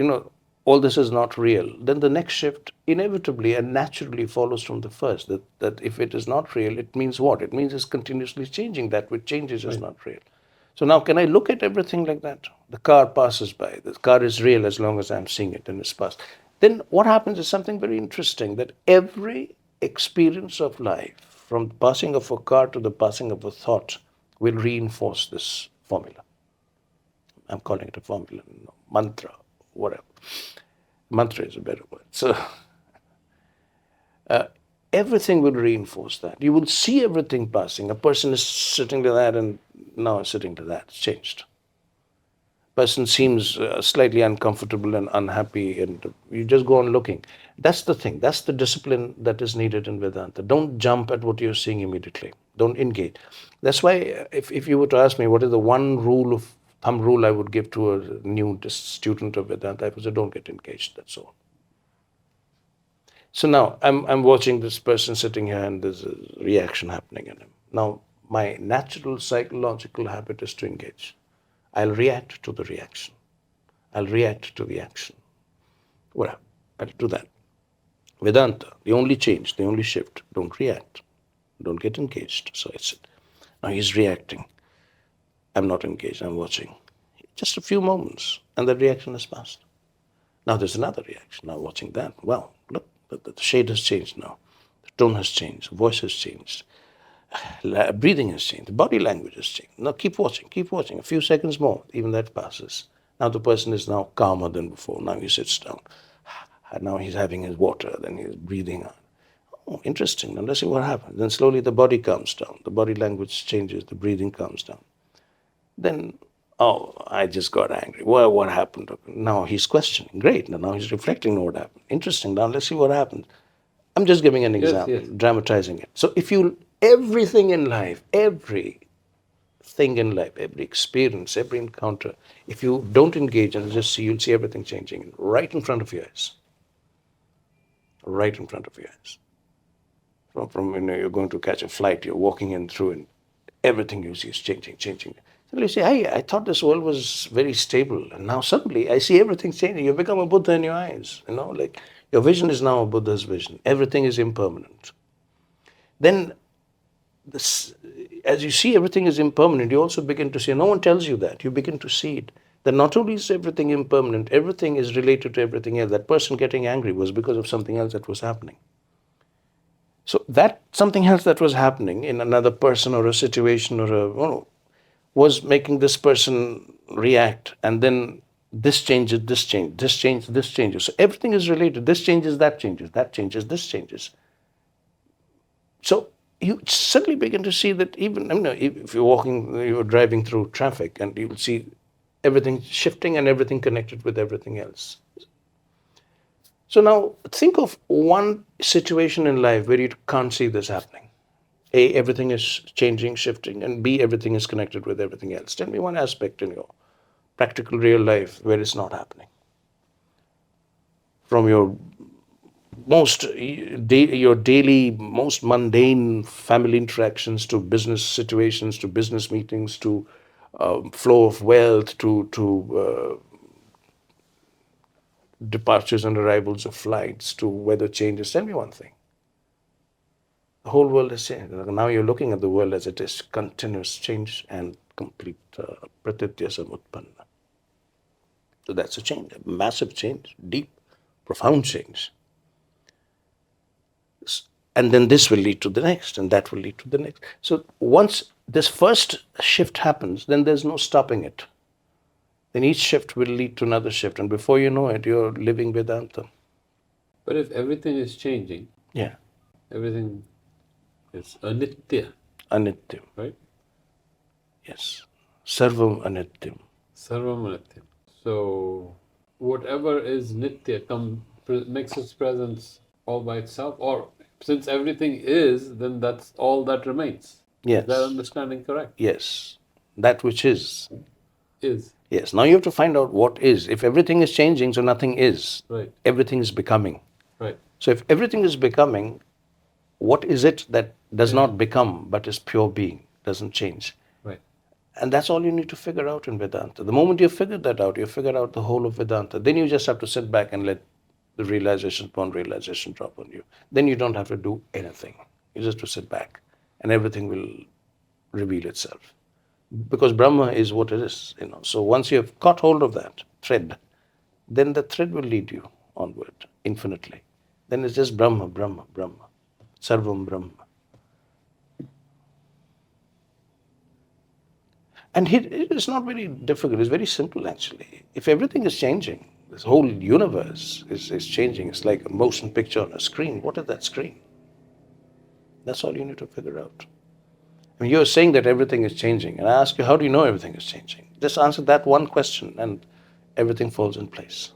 all this is not real, then the next shift inevitably and naturally follows from the first. That if it is not real, it means what? It means it's continuously changing. That which changes is right. not real. So now, can I look at everything like that? The car passes by. The car is real as long as I'm seeing it and it's passed. Then what happens is something very interesting, that every experience of life, from the passing of a car to the passing of a thought, will reinforce this formula. I'm calling it a formula, mantra, whatever. Mantra is a better word. So everything will reinforce that. You will see everything passing. A person is sitting to that and now is sitting to that. It's changed. Person seems slightly uncomfortable and unhappy, and you just go on looking. That's the thing. That's the discipline that is needed in Vedanta. Don't jump at what you're seeing immediately. Don't engage. That's why, if you were to ask me what is the one thumb rule I would give to a new student of Vedanta, I would say don't get engaged. That's all. So now I'm watching this person sitting here, and there's a reaction happening in him. Now, my natural psychological habit is to engage. I'll react to the reaction. I'll react to the action. Well, I'll do that. Vedanta, the only change, the only shift, don't react. Don't get engaged. So I said, now he's reacting. I'm not engaged, I'm watching. Just a few moments, and the reaction has passed. Now there's another reaction. Now watching that. Well, look, the shade has changed now. The tone has changed. The voice has changed. Breathing has changed. The body language has changed. Now keep watching, keep watching. A few seconds more, even that passes. Now the person is now calmer than before. Now he sits down. And now he's having his water. Then he's breathing out. Oh, interesting. Now let's see what happens. Then slowly the body calms down. The body language changes. The breathing calms down. Then, oh, I just got angry. Well, what happened? Now he's questioning. Great. Now he's reflecting on what happened. Interesting. Now let's see what happened. I'm just giving an Yes, example, yes. dramatizing it. So if you, everything in life, everything in life, every experience, every encounter, if you don't engage and just see, you'll see everything changing right in front of your eyes. Right in front of your eyes. From you're going to catch a flight, you're walking in through, and everything you see is changing, changing. Suddenly you say, hey, I thought this world was very stable, and now suddenly I see everything changing. You become a Buddha in your eyes, like your vision is now a Buddha's vision. Everything is impermanent. Then, this, as you see everything is impermanent, you also begin to see, no one tells you that, you begin to see it. That not only is everything impermanent, everything is related to everything else. That person getting angry was because of something else that was happening. So that something else that was happening in another person or a situation or was making this person react, and then this changes, this changes, this changes, this changes. So everything is related. This changes, that changes, that changes, this changes. So you suddenly begin to see that even if you're walking, you're driving through traffic, and you will see everything shifting and everything connected with everything else. So now think of one situation in life where you can't see this happening. A, everything is changing, shifting, and B, everything is connected with everything else. Tell me one aspect in your practical real life where it's not happening. From your your daily, most mundane family interactions to business situations, to business meetings, to flow of wealth, to departures and arrivals of flights, to weather changes. Tell me one thing. The whole world has changed. Now you're looking at the world as it is, continuous change and complete pratitya samutpanna. So that's a change, a massive change, deep, profound change. And then this will lead to the next, and that will lead to the next. So once this first shift happens, then there's no stopping it. Then each shift will lead to another shift, and before you know it, you're living Vedanta. But if everything is changing, Yeah, everything is anitya, anityam. right? Yes, sarvam anityam. Sarvam anityam. So whatever is nitya makes its presence all by itself, or since everything is, then that's all that remains. Yes. Is that understanding correct? Yes, that which is. Is. Yes. Now you have to find out what is. If everything is changing, so nothing is. Right. Everything is becoming. Right. So if everything is becoming, what is it that does not become but is pure being, doesn't change? Right. And that's all you need to figure out in Vedanta. The moment you figure that out, you figure out the whole of Vedanta. Then you just have to sit back and let the realization upon realization drop on you. Then you don't have to do anything. You just have to sit back and everything will reveal itself. Because Brahma is what it is, So once you have caught hold of that thread, then the thread will lead you onward infinitely. Then it's just Brahma, Brahma, Brahma. Sarvam Brahma. And it's not very difficult, it's very simple actually. If everything is changing, this whole universe is changing. It's like a motion picture on a screen. What is that screen? That's all you need to figure out. I mean, you're saying that everything is changing, and I ask you, how do you know everything is changing? Just answer that one question, and everything falls in place.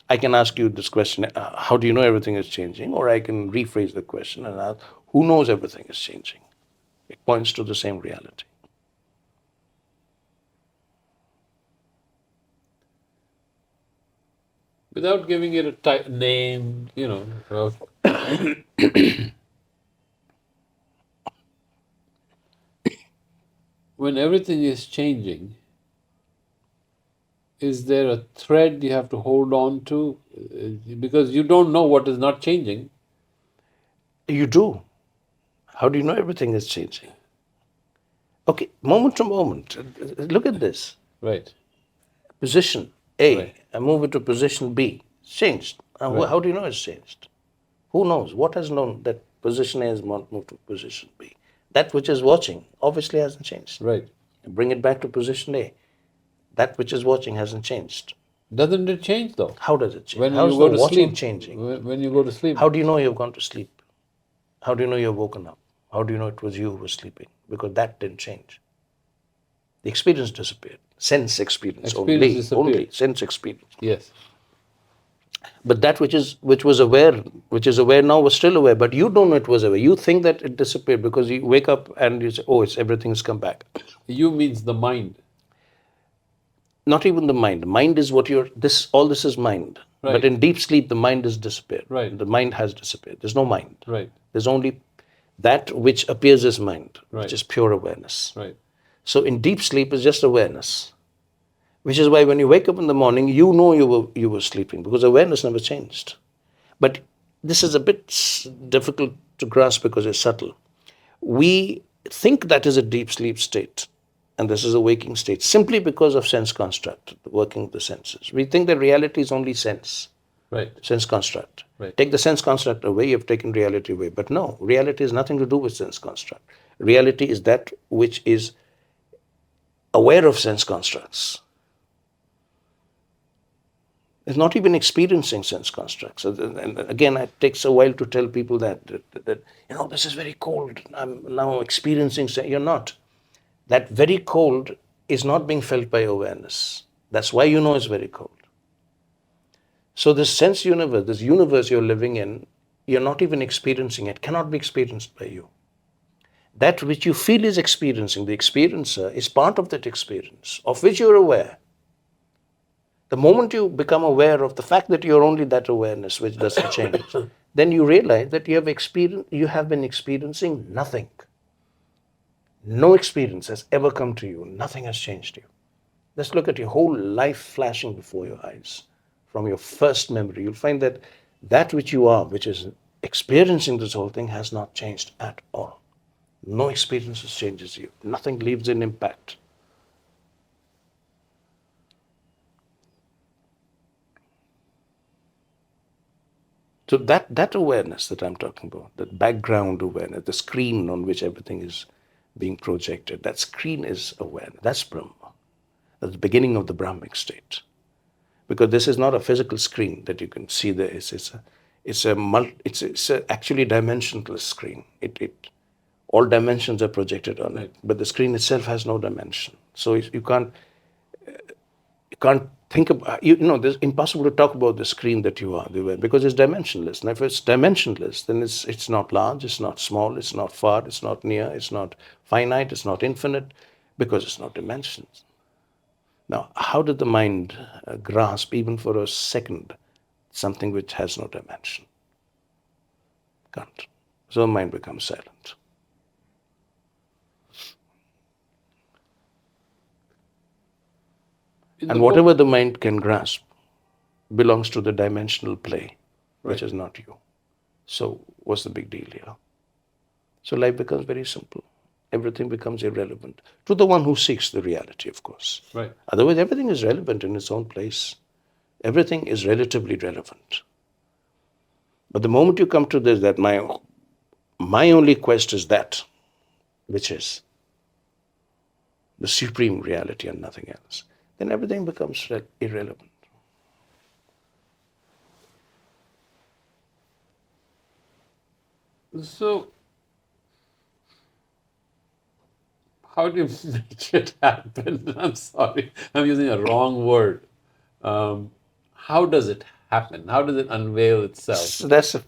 I can ask you this question, how do you know everything is changing? Or I can rephrase the question and ask, who knows everything is changing? It points to the same reality. Without giving it a name, when everything is changing, is there a thread you have to hold on to? Because you don't know what is not changing. You do. How do you know everything is changing? Okay, moment to moment. Look at this. Right. Position A, Right. I move it to position B. It's changed. Right. How do you know it's changed? Who knows? What has known that position A has moved to position B? That which is watching obviously hasn't changed. Right. Bring it back to position A. That which is watching hasn't changed. Doesn't it change though? How does it change? When How's you go the to watching sleep, changing? when you go to sleep. How do you know you've gone to sleep? How do you know you've woken up? How do you know it was you who was sleeping? Because that didn't change. The experience disappeared. Sense experience only. Only sense experience. Yes. But that which was aware now was still aware, but you don't know it was aware. You think that it disappeared because you wake up and you say, oh, everything's come back. You means the mind. Not even the mind. Mind is what all this is mind. Right. But in deep sleep, the mind has disappeared. Right. The mind has disappeared. There's no mind. Right. There's only that which appears as mind, Right. which is pure awareness. Right. So in deep sleep is just awareness. Which is why when you wake up in the morning, you know you were sleeping because awareness never changed. But this is a bit difficult to grasp because it's subtle. We think that is a deep sleep state and this is a waking state simply because of sense construct, the working of the senses. We think that reality is only sense. Right. Sense construct. Right. Take the sense construct away, you've taken reality away. But no, reality has nothing to do with sense construct. Reality is that which is aware of sense constructs. It's not even experiencing sense constructs. And again, it takes a while to tell people that this is very cold. I'm now experiencing. You're not. That very cold is not being felt by awareness. That's why you know it's very cold. So this sense universe, this universe you're living in, you're not even experiencing it, cannot be experienced by you. That which you feel is experiencing, the experiencer, is part of that experience, of which you're aware. The moment you become aware of the fact that you're only that awareness which doesn't change, then you realize that you have been experiencing nothing. No experience has ever come to you. Nothing has changed you. Just look at your whole life flashing before your eyes. From your first memory, you'll find that that which you are, which is experiencing this whole thing, has not changed at all. No experiences changes you. Nothing leaves an impact. So that awareness that I'm talking about, that background awareness, the screen on which everything is being projected, that screen is awareness. That's Brahma. That's the beginning of the Brahmic state. Because this is not a physical screen that you can see there. It's a actually dimensionless screen. It all dimensions are projected on it, but the screen itself has no dimension. So you can't think about, there's impossible to talk about the screen that you are because it's dimensionless. And if it's dimensionless, then it's not large, it's not small, it's not far, it's not near, it's not finite, it's not infinite, because it's not dimensions. Now, how did the mind grasp, even for a second, something which has no dimension? Can't. So the mind becomes silent. And whatever the mind can grasp belongs to the dimensional play, which is not you. So what's the big deal here? So life becomes very simple. Everything becomes irrelevant to the one who seeks the reality, of course. Right. Otherwise, everything is relevant in its own place. Everything is relatively relevant. But the moment you come to this, that my only quest is that, which is the supreme reality and nothing else, then everything becomes irrelevant. So, how do you make it happen? I'm sorry, I'm using a wrong word. How does it happen? How does it unveil itself? So that's a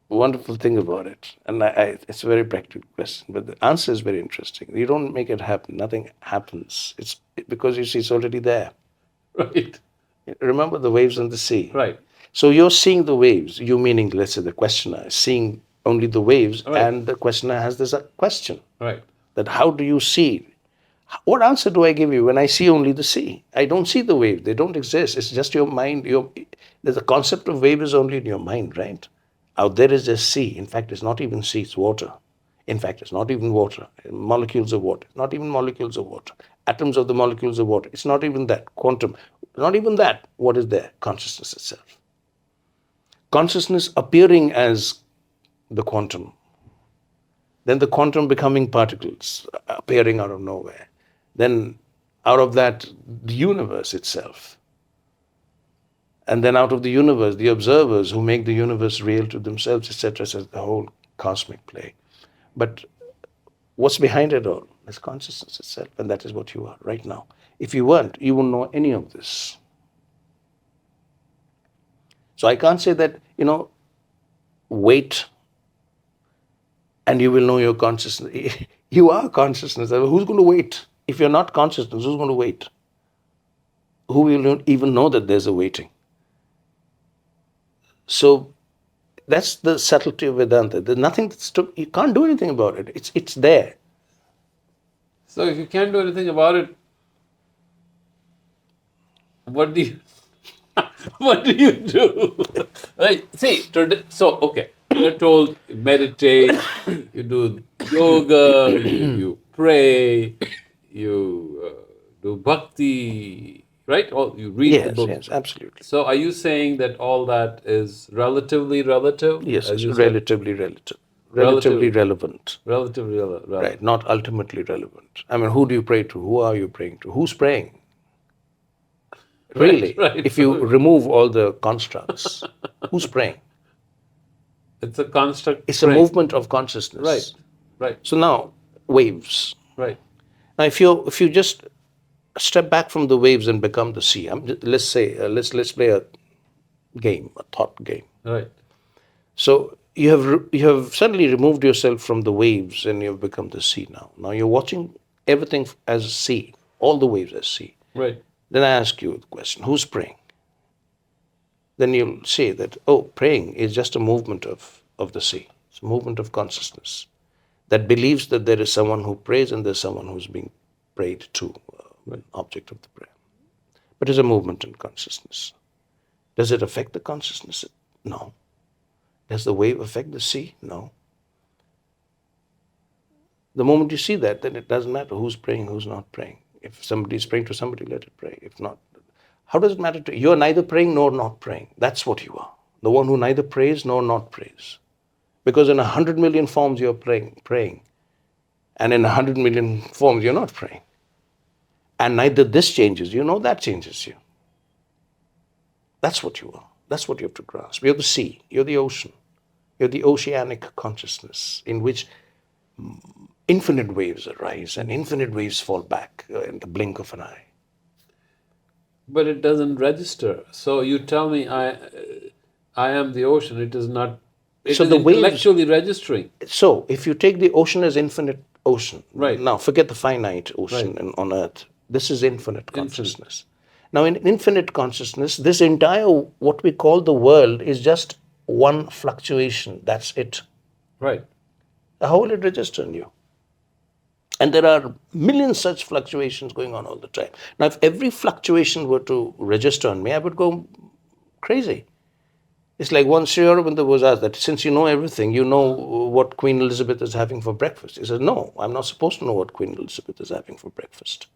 wonderful thing about it. And it's a very practical question, but the answer is very interesting. You don't make it happen. Nothing happens. It's because you see it's already there. Right. Remember the waves on the sea. Right. So you're seeing the waves. You meaning, let's say, the questioner is seeing only the waves, Right. and the questioner has this question. Right. That how do you see? What answer do I give you when I see only the sea? I don't see the waves. They don't exist. It's just your mind. The concept of wave is only in your mind, right? Out there is just sea. In fact, it's not even sea, it's water. In fact, it's not even water. Molecules of water. Not even molecules of water. Atoms of the molecules of water. It's not even that. Quantum. Not even that. What is there? Consciousness itself. Consciousness appearing as the quantum. Then the quantum becoming particles appearing out of nowhere. Then out of that, the universe itself. And then out of the universe, the observers who make the universe real to themselves, etc., etc., the whole cosmic play. But what's behind it all? Is consciousness itself, and that is what you are right now. If you weren't, you wouldn't know any of this. So I can't say that, wait and you will know your consciousness. You are consciousness. Who's going to wait? If you're not consciousness, who's going to wait? Who will even know that there's a waiting? So that's the subtlety of Vedanta. There's nothing you can't do anything about it. It's there. So if you can't do anything about it, what do you what do you do? Right? See, so okay, you're told you meditate, you do yoga, you pray, you do bhakti, right? Or you read the book. Yes, absolutely. So are you saying that all that is relatively relative? Yes, as it's you relatively relative. Relatively relevant. Relatively relevant. Right, not ultimately relevant. I mean, who do you pray to? Who are you praying to? Who's praying? Really, right. If you remove all the constructs, who's praying? It's a construct. It's a movement of consciousness. Right, right. So now, waves. Right. Now, if you just step back from the waves and become the sea, let's say, let's play a game, a thought game. Right. So you have suddenly removed yourself from the waves and you've become the sea now. Now you're watching everything as sea, all the waves as sea. Right. Then I ask you the question, who's praying? Then you'll say that, praying is just a movement of the sea. It's a movement of consciousness that believes that there is someone who prays and there's someone who's being prayed to, an object of the prayer. But it's a movement in consciousness. Does it affect the consciousness? No. Does the wave affect the sea? No. The moment you see that, then it doesn't matter who's praying, who's not praying. If somebody is praying to somebody, let it pray. If not, how does it matter to you? You're neither praying nor not praying. That's what you are. the one who neither prays nor not prays. Because in 100 million forms you're praying, and in 100 million forms you're not praying. And neither this changes you, nor that changes you. That's what you are. That's what you have to grasp. You're the sea, you're the ocean, you're the oceanic consciousness in which infinite waves arise and infinite waves fall back in the blink of an eye. But it doesn't register. So you tell me I am the ocean. It is not. It So is the waves- intellectually registering. So if you take the ocean as infinite ocean, Right. now forget the finite ocean Right. on earth. This is infinite consciousness. Now in infinite consciousness, this entire what we call the world is just one fluctuation. That's it. Right. How will it register in you? And there are millions such fluctuations going on all the time. Now, if every fluctuation were to register on me, I would go crazy. It's like one Sri Aurobindo was asked that since you know everything, you know what Queen Elizabeth is having for breakfast. He says, no, I'm not supposed to know what Queen Elizabeth is having for breakfast.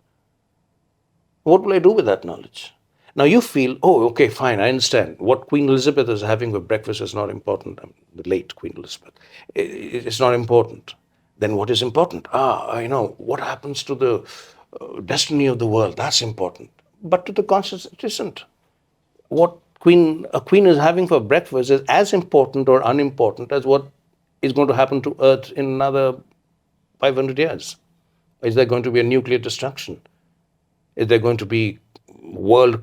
What will I do with that knowledge? Now you feel, oh, okay, fine, I understand. What Queen Elizabeth is having for breakfast is not important. The late Queen Elizabeth. It's not important. Then what is important? I know. What happens to the destiny of the world? That's important. But to the conscious, it isn't. What a queen is having for breakfast is as important or unimportant as what is going to happen to Earth in another 500 years. Is there going to be a nuclear destruction? Is there going to be world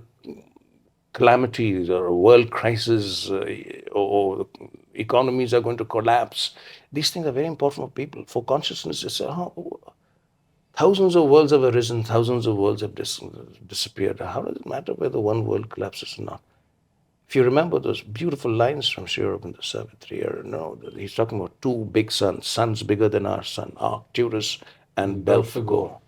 calamities or a world crisis or economies are going to collapse? These things are very important for people. For consciousness, it's thousands of worlds have arisen, thousands of worlds have disappeared. How does it matter whether one world collapses or not? If you remember those beautiful lines from Sri Aurobindo Savitri, he's talking about two big suns bigger than our sun, Arcturus and Belphegor.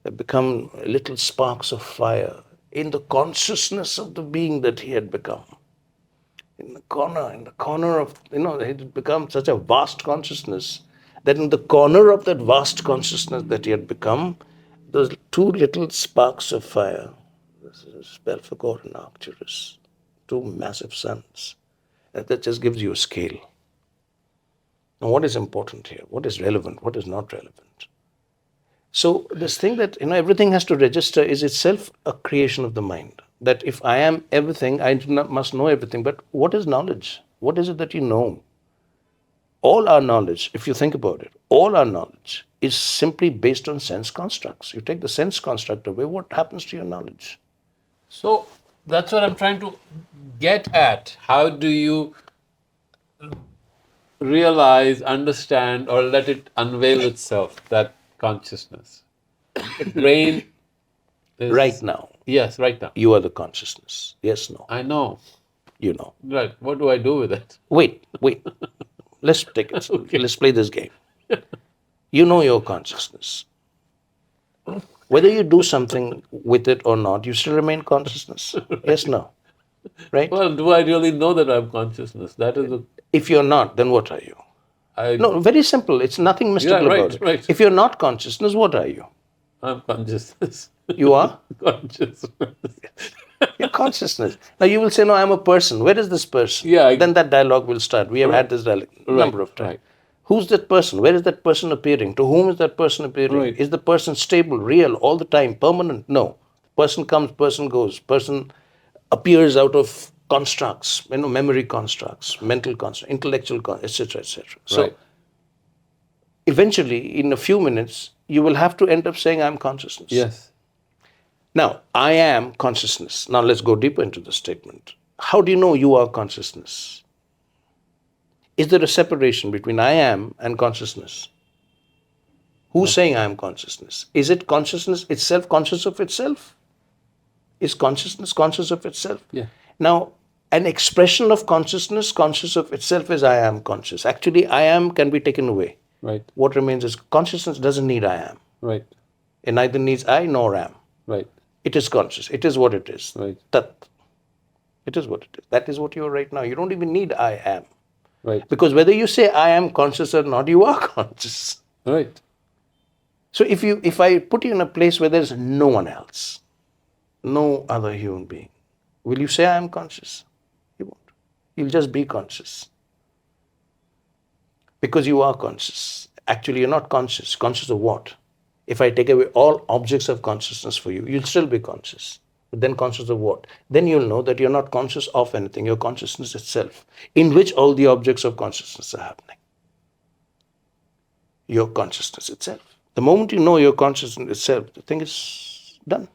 They become little sparks of fire in the consciousness of the being that he had become. In the corner of, it had become such a vast consciousness that in the corner of that vast consciousness that he had become, those two little sparks of fire, this is Belphegor and Arcturus, two massive suns. That just gives you a scale. Now, what is important here? What is relevant? What is not relevant? So this thing that everything has to register is itself a creation of the mind. That if I am everything, I must know everything. But what is knowledge? What is it that you know? All our knowledge, if you think about it, all our knowledge is simply based on sense constructs. You take the sense construct away, what happens to your knowledge? So that's what I'm trying to get at. How do you realize, understand, or let it unveil itself, that consciousness? The brain is. Right now. Yes, right now. You are the consciousness. Yes, no. I know. You know. Right. What do I do with it? Wait. Let's take it. Okay. Let's play this game. You know your consciousness. Whether you do something with it or not, you still remain consciousness. Yes, no. Right? Well, do I really know that I'm consciousness? That is a. If you're not, then what are you? No, very simple. It's nothing mystical about it. Right. If you're not consciousness, what are you? I'm consciousness. You are? Consciousness. You're consciousness. Now you will say, no, I'm a person. Where is this person? Yeah. Then that dialogue will start. We have had this dialogue a number of times. Right. Who's that person? Where is that person appearing? To whom is that person appearing? Right. Is the person stable, real, all the time, permanent? No. Person comes, person goes. Person appears out of constructs, memory constructs, mental constructs, intellectual constructs, etc., etc. So eventually, in a few minutes, you will have to end up saying, I'm consciousness. Yes. Now, I am consciousness. Now, let's go deeper into the statement. How do you know you are consciousness? Is there a separation between I am and consciousness? Who's saying I am consciousness? Is it consciousness itself conscious of itself? Is consciousness conscious of itself? Yeah. Now, an expression of consciousness conscious of itself is I am conscious. Actually, I am can be taken away. Right. What remains is consciousness doesn't need I am. Right. It neither needs I nor am. Right. It is conscious. It is what it is. Right. Tat. It is what it is. That is what you are right now. You don't even need I am. Right. Because whether you say I am conscious or not, you are conscious. Right. So if I put you in a place where there's no one else, no other human being, will you say I am conscious? You won't. You'll just be conscious. Because you are conscious. Actually, you're not conscious. Conscious of what? If I take away all objects of consciousness for you, you'll still be conscious. But then conscious of what? Then you'll know that you're not conscious of anything. Your consciousness itself, in which all the objects of consciousness are happening. Your consciousness itself. The moment you know your consciousness itself, the thing is done.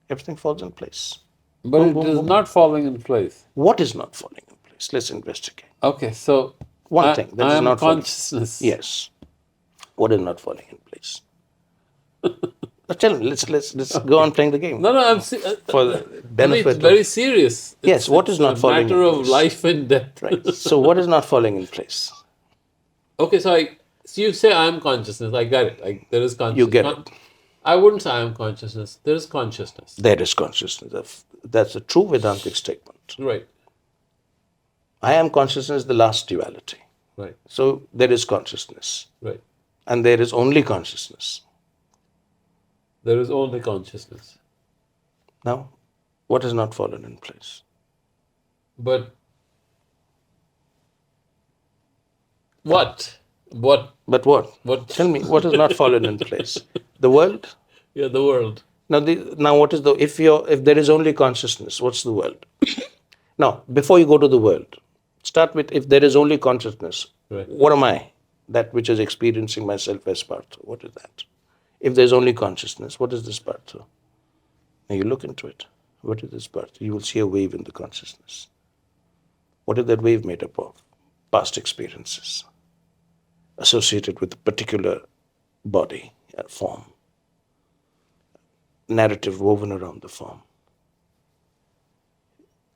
Everything falls in place. But Boom, it boom, is boom. not falling in place. What is not falling in place? Let's investigate. Okay, so One thing that I is am not falling. consciousness. Yes. What is not falling in place? Now tell me. Let's go on playing the game. No, no, For the I mean, benefit it's very of, serious. Yes, what is not a falling matter in of place? life and death. Right. So what is not falling in place? Okay, so you say I am consciousness. I get it. Like there is consciousness. You get it. I wouldn't say I am consciousness. There is consciousness. There is consciousness. That's a true Vedantic statement. Right. I am consciousness, the last duality. Right. So there is consciousness. Right. And there is only consciousness. There is only consciousness. Now, what has not fallen in place? But what? What? But what? What? Tell me, what has not fallen in place? The world? Yeah, the world. Now what is if there is only consciousness, what's the world? Now, before you go to the world, start with if there is only consciousness, Right. what am I? That which is experiencing myself as Partho. What is that? If there's only consciousness, what is this Partho? Now you look into it. What is this Partho? You will see a wave in the consciousness. What is that wave made up of? Past experiences associated with a particular body, form. Narrative woven around the form.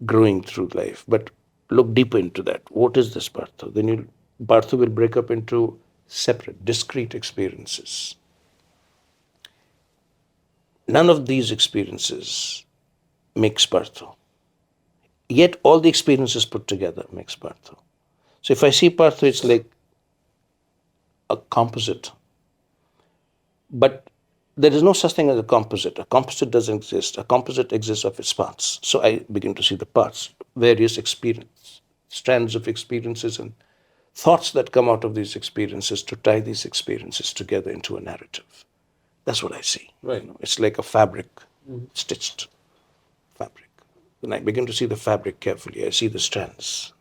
Growing through life. But look deeper into that. What is this Partho? Then Partho will break up into separate, discrete experiences. None of these experiences makes Partho. Yet all the experiences put together makes Partho. So if I see Partho, it's like a composite. But there is no such thing as a composite. A composite doesn't exist. A composite exists of its parts. So I begin to see the parts, various experience, strands of experiences and thoughts that come out of these experiences to tie these experiences together into a narrative. That's what I see. Right. It's like a fabric, stitched fabric. When I begin to see the fabric carefully, I see the strands.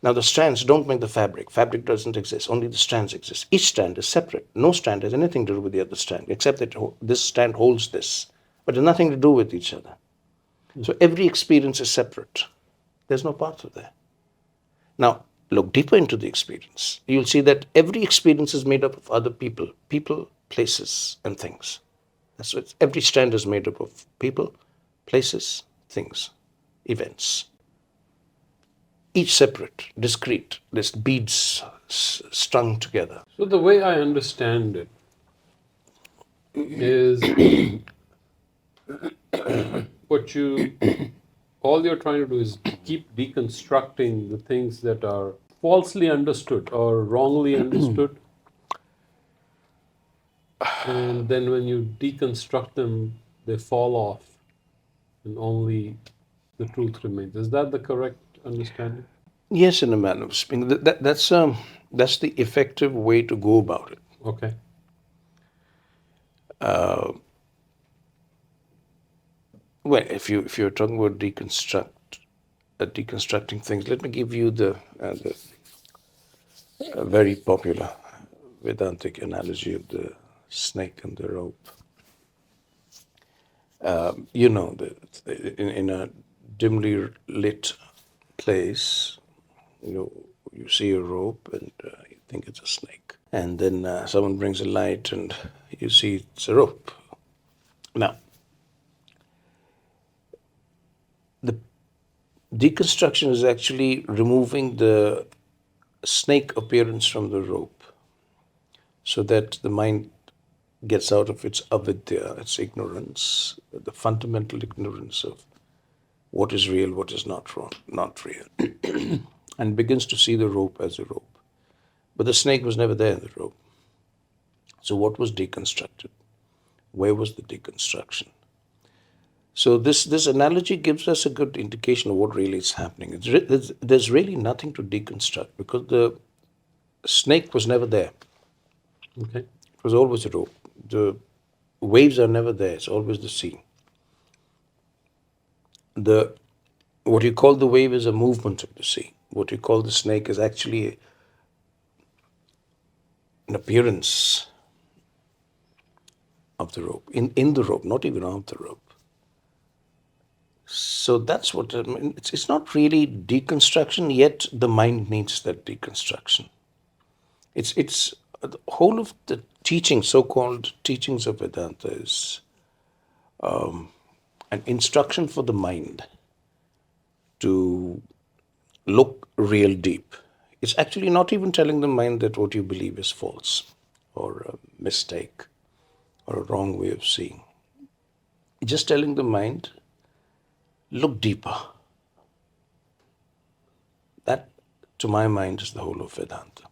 Now the strands don't make the fabric. Fabric doesn't exist. Only the strands exist. Each strand is separate. No strand has anything to do with the other strand, except that this strand holds this, but it has nothing to do with each other. So every experience is separate. There's no Partho there. Now, look deeper into the experience. You'll see that every experience is made up of other people, places, and things. That's what every strand is made up of people, places, things, events. Each separate, discrete, this beads strung together. So the way I understand it is all you're trying to do is keep deconstructing the things that are falsely understood or wrongly understood. And then when you deconstruct them, they fall off and only the truth remains. Is that the correct understanding? Yes, in a manner of speaking. That's the effective way to go about it. Okay. Well, if you're talking about deconstructing things, let me give you the very popular Vedantic analogy of the snake and the rope. In a dimly lit place, you see a rope and you think it's a snake. And then someone brings a light and you see it's a rope. Now, the deconstruction is actually removing the snake appearance from the rope so that the mind gets out of its avidya, its ignorance, the fundamental ignorance of what is real, what is not real, and begins to see the rope as a rope. But the snake was never there in the rope. So what was deconstructed? Where was the deconstruction? So this analogy gives us a good indication of what really is happening. There's really nothing to deconstruct because the snake was never there. Okay. It was always a rope. The waves are never there. It's always the sea. The what you call the wave is a movement of the sea. What you call the snake is actually an appearance of the rope, in the rope, not even of the rope. So that's what I mean. It's not really deconstruction, yet the mind needs that deconstruction. It's the whole of the teaching, so-called teachings of Vedanta, is an instruction for the mind to look real deep. It's actually not even telling the mind that what you believe is false or a mistake or a wrong way of seeing. It's just telling the mind, look deeper. That, to my mind, is the whole of Vedanta.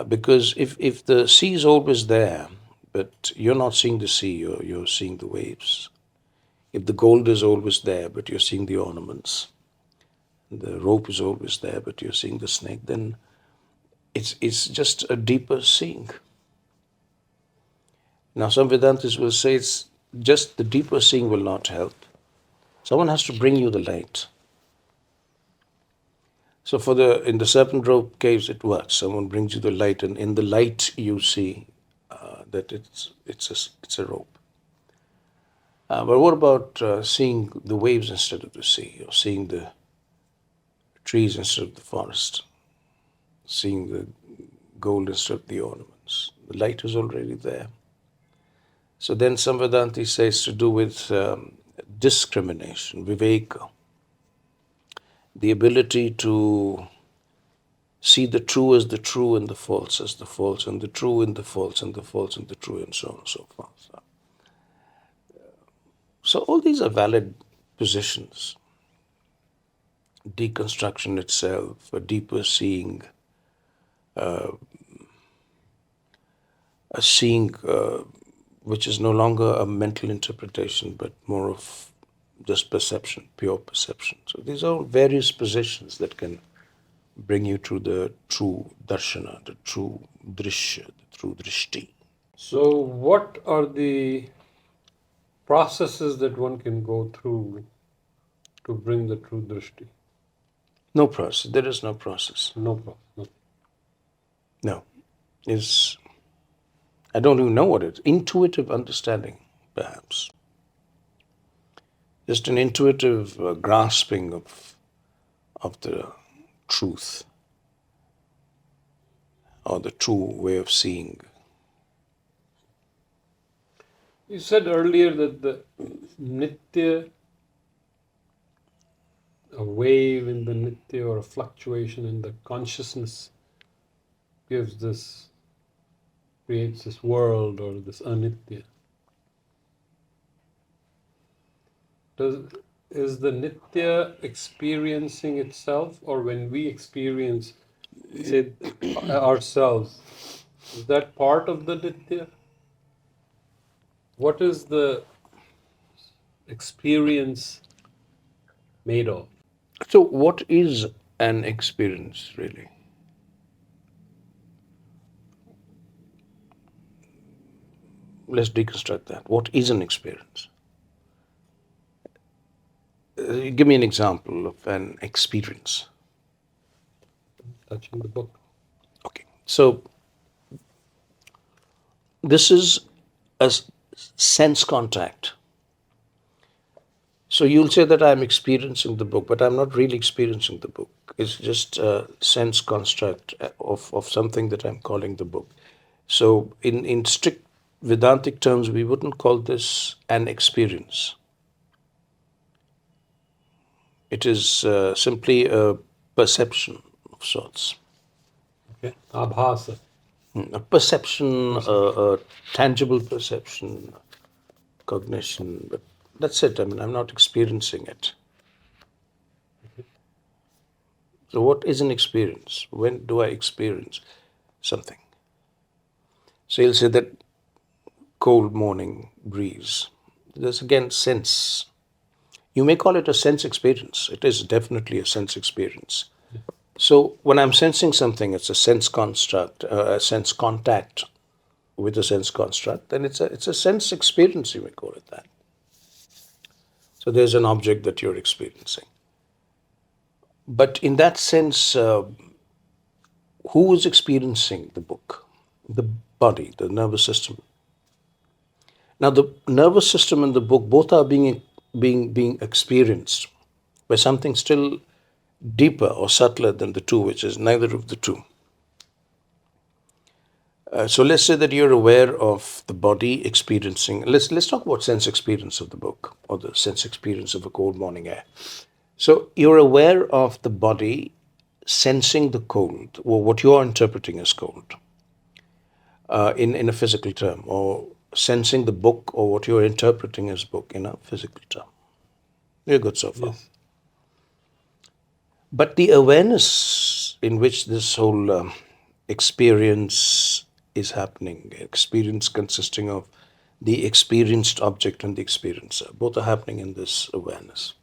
Because if the sea is always there, but you're not seeing the sea, you're seeing the waves. If the gold is always there, but you're seeing the ornaments, the rope is always there, but you're seeing the snake, then it's just a deeper seeing. Now, some Vedantists will say it's just the deeper seeing will not help. Someone has to bring you the light. So in the serpent rope caves, it works. Someone brings you the light, and in the light you see that it's a rope. But what about seeing the waves instead of the sea, or seeing the trees instead of the forest, seeing the gold instead of the ornaments? The light is already there. So then some Vedanti says to do with discrimination, viveka, the ability to see the true as the true and the false as the false, and the true in the false and the false and the true, and so on and so forth. So all these are valid positions. Deconstruction itself, a deeper seeing, a seeing which is no longer a mental interpretation, but more of just perception, pure perception. So these are all various positions that can bring you to the true darshana, the true drishya, the true drishti. So, what are the processes that one can go through to bring the true drishti? No process. There is no process. No problem. No. No. Is I don't even know what it is. Intuitive understanding, perhaps. Just an intuitive grasping of the truth or the true way of seeing. You said earlier that the nitya, a wave in the nitya or a fluctuation in the consciousness creates this world or this anitya. Is the nitya experiencing itself, or when we experience, say, ourselves, is that part of the nitya? What is the experience made of? So, what is an experience really? Let's deconstruct that. What is an experience? Give me an example of an experience. Touching the book. Okay. So, this is a sense contact. So you'll say that I'm experiencing the book, but I'm not really experiencing the book. It's just a sense construct of something that I'm calling the book. So in strict Vedantic terms, we wouldn't call this an experience. It is simply a perception of sorts. Okay. Abhasa. A perception, a tangible perception, cognition, but that's it. I mean, I'm not experiencing it. So, what is an experience? When do I experience something? So, you'll say that cold morning breeze. There's again sense. You may call it a sense experience. It is definitely a sense experience. So when I'm sensing something, it's a sense construct, a sense contact with a sense construct, then it's a sense experience, you may call it that. So there's an object that you're experiencing. But in that sense, who is experiencing the book? The body, the nervous system. Now, the nervous system and the book both are being experienced by something still deeper or subtler than the two, which is neither of the two. So let's say that you're aware of the body experiencing. Let's talk about sense experience of the book or the sense experience of a cold morning air. So you're aware of the body sensing the cold, or what you are interpreting as cold, in a physical term, or sensing the book, or what you're interpreting as book in a physical term. You're good so far. Yes. But the awareness in which this whole experience is happening, experience consisting of the experienced object and the experiencer, both are happening in this awareness.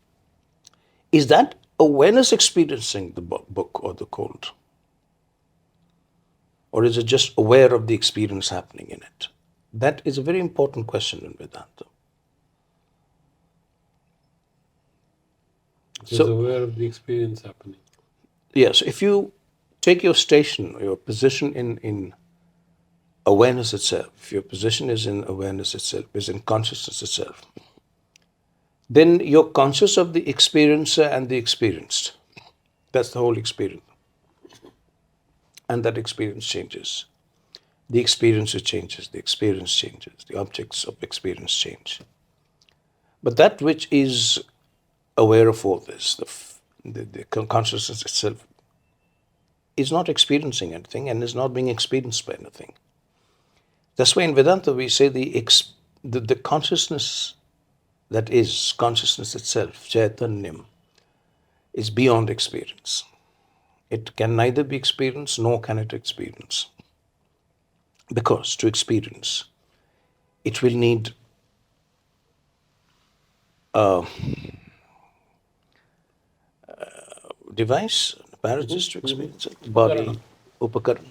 Is that awareness experiencing the book or the cold? Or is it just aware of the experience happening in it? That is a very important question in Vedanta. It is So, aware of the experience happening. yes, if you take your station, your position in awareness itself, if your position is in awareness itself, is in consciousness itself, then you're conscious of the experiencer and the experienced. That's the whole experience. And that experience changes. The experiencer changes, the experience changes, the objects of experience change. But that which is aware of all this, the consciousness itself, is not experiencing anything and is not being experienced by anything. That's why in Vedanta we say the consciousness that is consciousness itself, Chaitanyam, is beyond experience. It can neither be experienced nor can it experience. Because to experience, it will need a device, apparatus to experience it, body, upakaran.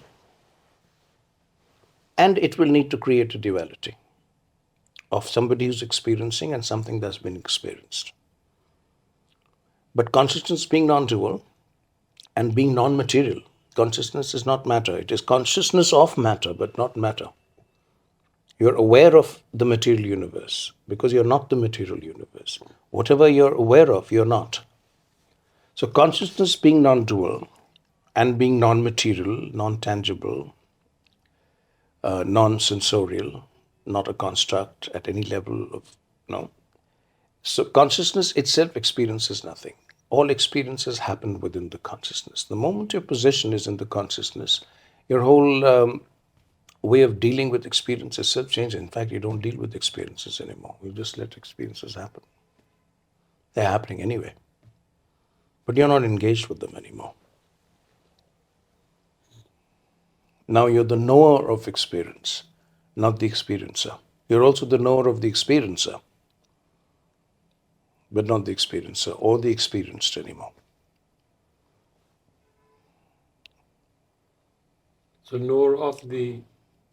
And it will need to create a duality of somebody who's experiencing and something that's been experienced. But consciousness being non-dual and being non-material, consciousness is not matter. It is consciousness of matter, but not matter. You're aware of the material universe because you're not the material universe. Whatever you're aware of, you're not. So consciousness being non-dual and being non-material, non-tangible, non-sensorial, not a construct at any level of, no. So consciousness itself experiences nothing. All experiences happen within the consciousness. The moment your position is in the consciousness, your whole way of dealing with experience itself changes. In fact, you don't deal with experiences anymore. You just let experiences happen. They're happening anyway. But you're not engaged with them anymore. Now you're the knower of experience, not the experiencer. You're also the knower of the experiencer, but not the experiencer or the experienced anymore. So knower of the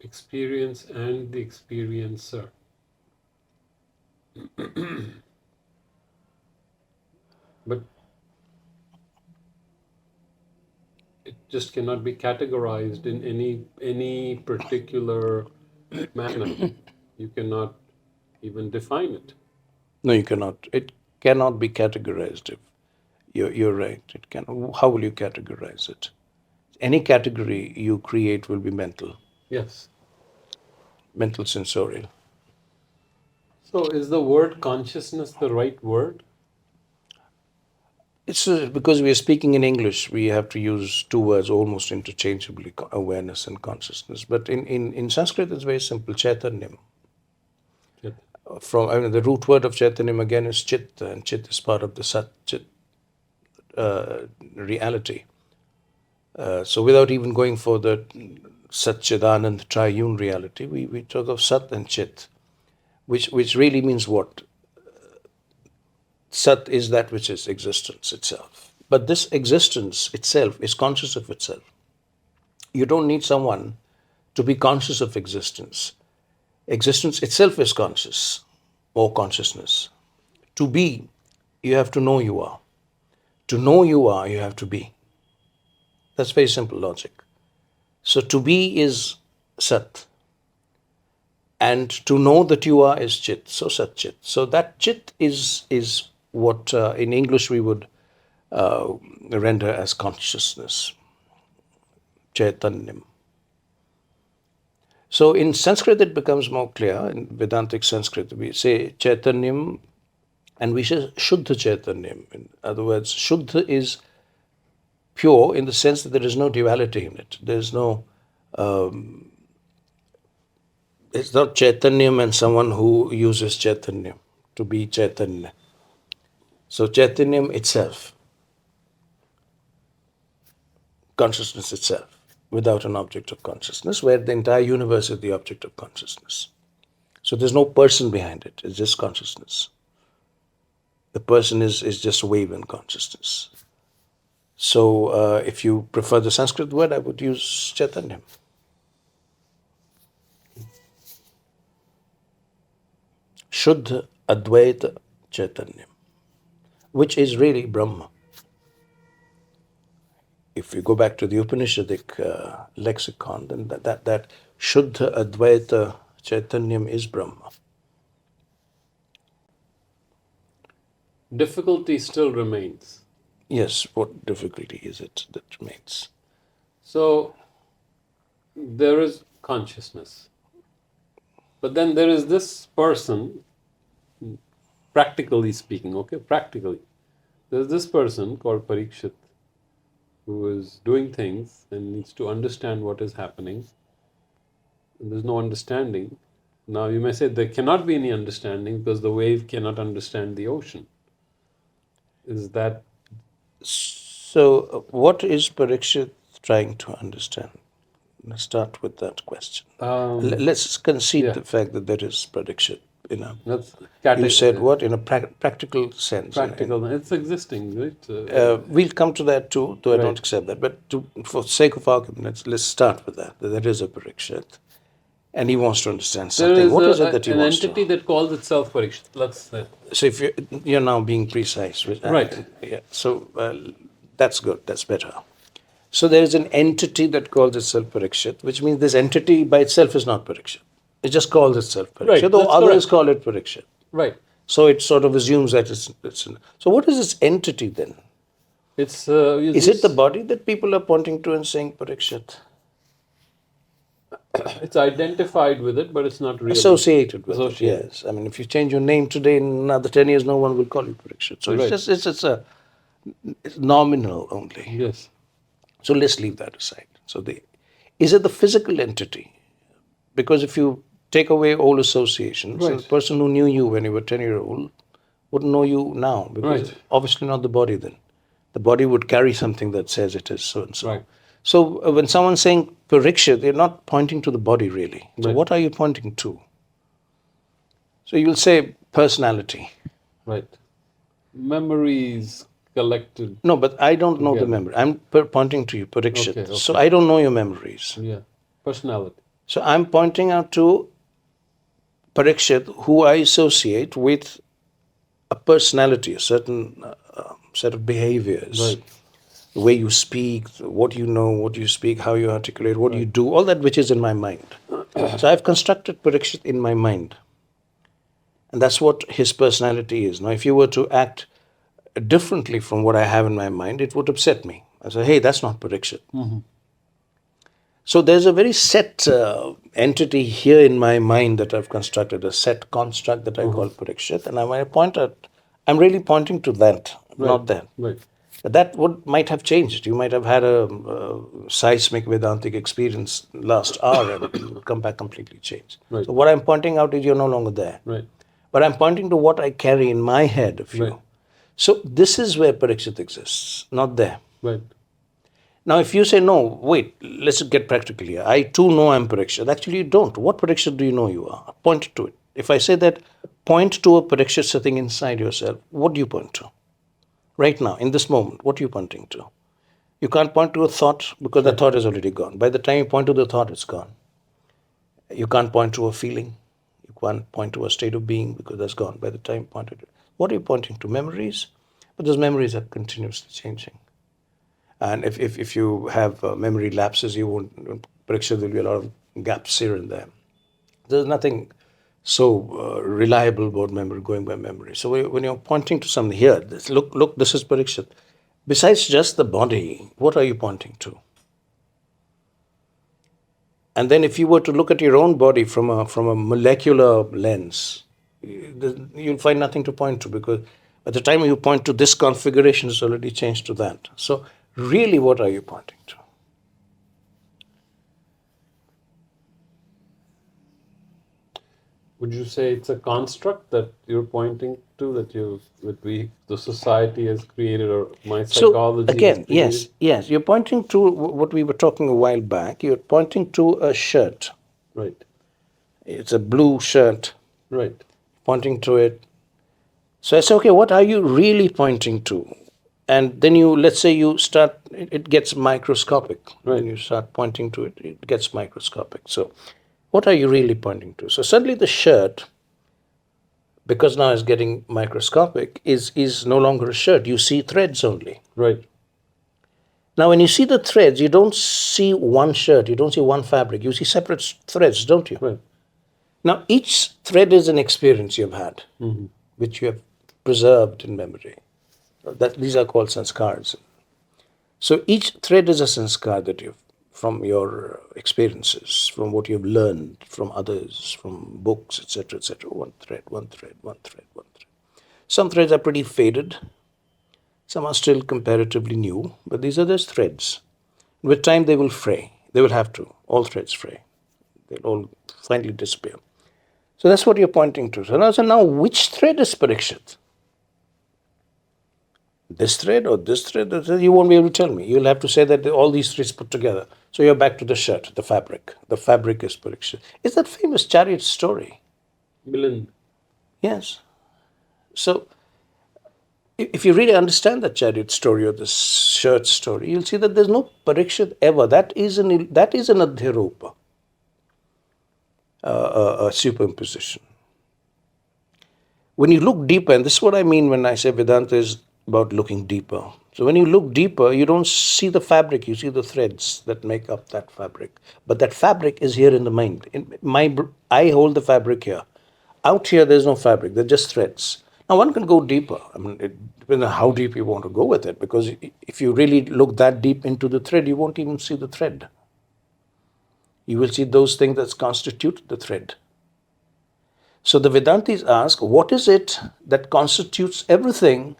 experience and the experiencer. But it just cannot be categorized in any particular manner. You cannot even define it. No, you cannot. It cannot be categorized. If you're right. It can. How will you categorize it? Any category you create will be mental, Yes. mental sensorial. So is the word consciousness the right word? It's because we are speaking in English, we have to use two words almost interchangeably, awareness and consciousness. But in Sanskrit, it's very simple, Chaitanyam. Yes. The root word of Chaitanyam again is Chit, and Chit is part of the Sat Chit reality. So without even going for the Satchidanand triune reality, we talk of Sat and Chit, which really means what? Sat is that which is existence itself. But this existence itself is conscious of itself. You don't need someone to be conscious of existence. Existence itself is conscious or consciousness. To be, you have to know you are. To know you are, you have to be. That's very simple logic. So to be is Sat. And to know that you are is Chit. So Sat Chit. So that Chit is what in English we would render as consciousness. Chaitanyam. So in Sanskrit it becomes more clear. In Vedantic Sanskrit we say Chaitanyam and we say Shuddha Chaitanyam. In other words, Shuddha is pure in the sense that there is no duality in it. There's no, it's not Chaitanyam and someone who uses Chaitanyam to be Chaitanya. So Chaitanyam itself, consciousness itself, without an object of consciousness, where the entire universe is the object of consciousness. So there's no person behind it, it's just consciousness. The person is just a wave in consciousness. So if you prefer the Sanskrit word, I would use Chaitanyam. Shuddha Advaita Chaitanyam, which is really Brahma. If we go back to the Upanishadic lexicon, then that Shuddha Advaita Chaitanyam is Brahma. Difficulty still remains. Yes, what difficulty is it that remains? So there is consciousness. But then there is this person, practically speaking, okay, practically. There's this person called Parikshit who is doing things and needs to understand what is happening. And there's no understanding. Now you may say there cannot be any understanding because the wave cannot understand the ocean. Is that So, what is Parikshit trying to understand? Let's start with that question. Let's concede yeah. the fact that there is Parikshit. that's You said what? In a practical sense. practical? It's existing, right? We'll come to that too, though I don't Right. accept that. But for sake of argument, let's start with that. That there is a Parikshit. And he wants to understand There something. is What is it that he an wants entity that calls itself Parikshit. Let's say. So if you're now being precise. Right. Yeah. So that's good. That's better. So there is an entity that calls itself Parikshit, which means this entity by itself is not Parikshit. It just calls itself Parikshit, Right, though that's others correct. call it Parikshit. Right. So it sort of assumes that it's so what is this entity then? It's Is it the body that people are pointing to and saying Parikshit? it's identified with it, but it's not really Associated with associated. it, yes. I mean, if you change your name today, in another 10 years, no one will call you Parikshit. So Right. it's nominal only. Yes. So let's leave that aside. So is it the physical entity? Because if you take away all associations, Right. the person who knew you when you were 10-year-old wouldn't know you now. Because Right. obviously not the body then. The body would carry something that says it is so and so. Right. So when someone's saying Pariksha, they're not pointing to the body really. So Right. what are you pointing to? So you'll say personality. Right. Memories collected. No, but I don't know the Together. memory. I'm pointing to you, Parikshit. Okay, So I don't know your memories. Yeah. Personality. So I'm pointing out to Parikshit, who I associate with a personality, a certain set of behaviors. Right. The way you speak, what you know, what you speak, how you articulate, what you do, all that which is in my mind. So I've constructed Parikshit in my mind. And that's what his personality is. Now, if you were to act differently from what I have in my mind, it would upset me. I say, hey, that's not Parikshit. So there's a very set entity here in my mind that I've constructed, a set construct that I call Parikshit. And when I point at, I'm really pointing to that, not that. Right. That might have changed. You might have had a seismic Vedantic experience last hour and it will come back completely changed. Right. So what I'm pointing out is you're no longer there. Right. But I'm pointing to what I carry in my head of you. Right. So this is where Parikshit exists, not there. Right. Now, if you say, no, wait, let's get practical here. I too know I'm Parikshit. Actually, you don't. What Parikshit do you know you are? Point to it. If I say that, point to a Parikshit sitting inside yourself, what do you point to? Right now, in this moment, what are you pointing to? You can't point to a thought because the thought is already gone. By the time you point to the thought, it's gone. You can't point to a feeling. You can't point to a state of being because that's gone. By the time you point to it, what are you pointing to? Memories? But those memories are continuously changing. And if you have memory lapses, you won't, Parikshit, there'll be a lot of gaps here and there. There's nothing so reliable about memory, going by memory. So when you're pointing to something here, look, this is Parikshit. Besides just the body, what are you pointing to? And then if you were to look at your own body from a molecular lens, you'll find nothing to point to, because at the time you point to this configuration, it's already changed to that. So really, what are you pointing to? Would you say it's a construct that you're pointing to, the society has created, or my psychology So again, has created? yes, you're pointing to what we were talking a while back. You're pointing to a shirt. Right, It's a blue shirt, right, pointing to it. So I say, okay, what are you really pointing to? And then let's say you start, it gets microscopic. Right. When you start pointing to it, it gets microscopic. So what are you really pointing to? So suddenly the shirt, because now it's getting microscopic, is no longer a shirt. You see threads only. right, Now, when you see the threads, you don't see one shirt, you don't see one fabric, you see separate threads, don't you? right. Now, each thread is an experience you've had, which you have preserved in memory. These are called sanskars. So each thread is a sanskar that you've, from your experiences, from what you've learned from others, from books, etc., etc. One thread, one thread, one thread, one thread. Some threads are pretty faded. Some are still comparatively new, but these are just threads. With time, they will fray. They will have to. All threads fray. They'll all finally disappear. So that's what you're pointing to. So now which thread is Parikshit? This thread or this thread? You won't be able to tell me. You'll have to say that all these threads put together. So you're back to the shirt, the fabric. The fabric is Parikshit. It's that famous chariot story. Milan. Yes. So if you really understand the chariot story or the shirt story, you'll see that there's no Parikshit ever. That is an adhyaropa, a superimposition. When you look deeper, and this is what I mean when I say Vedanta is about looking deeper. So when you look deeper, you don't see the fabric, you see the threads that make up that fabric. But that fabric is here in the mind. I hold the fabric here. Out here, there's no fabric, they're just threads. Now, one can go deeper. I mean, it depends on how deep you want to go with it, because if you really look that deep into the thread, you won't even see the thread. You will see those things that constitute the thread. So the Vedantis ask, what is it that constitutes everything,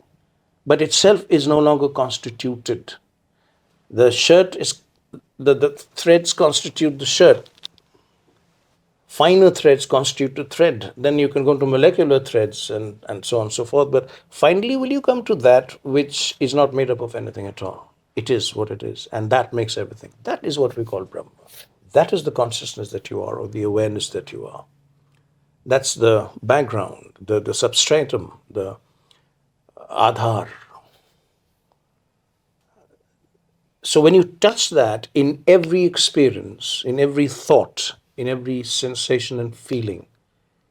but itself is no longer constituted? The shirt is, the threads constitute the shirt. Finer threads constitute the thread. Then you can go to molecular threads and so on and so forth. But finally, will you come to that which is not made up of anything at all? It is what it is. And that makes everything. That is what we call Brahma. That is the consciousness that you are, or the awareness that you are. That's the background, the substratum, the adhar. So when you touch that in every experience, in every thought, in every sensation and feeling,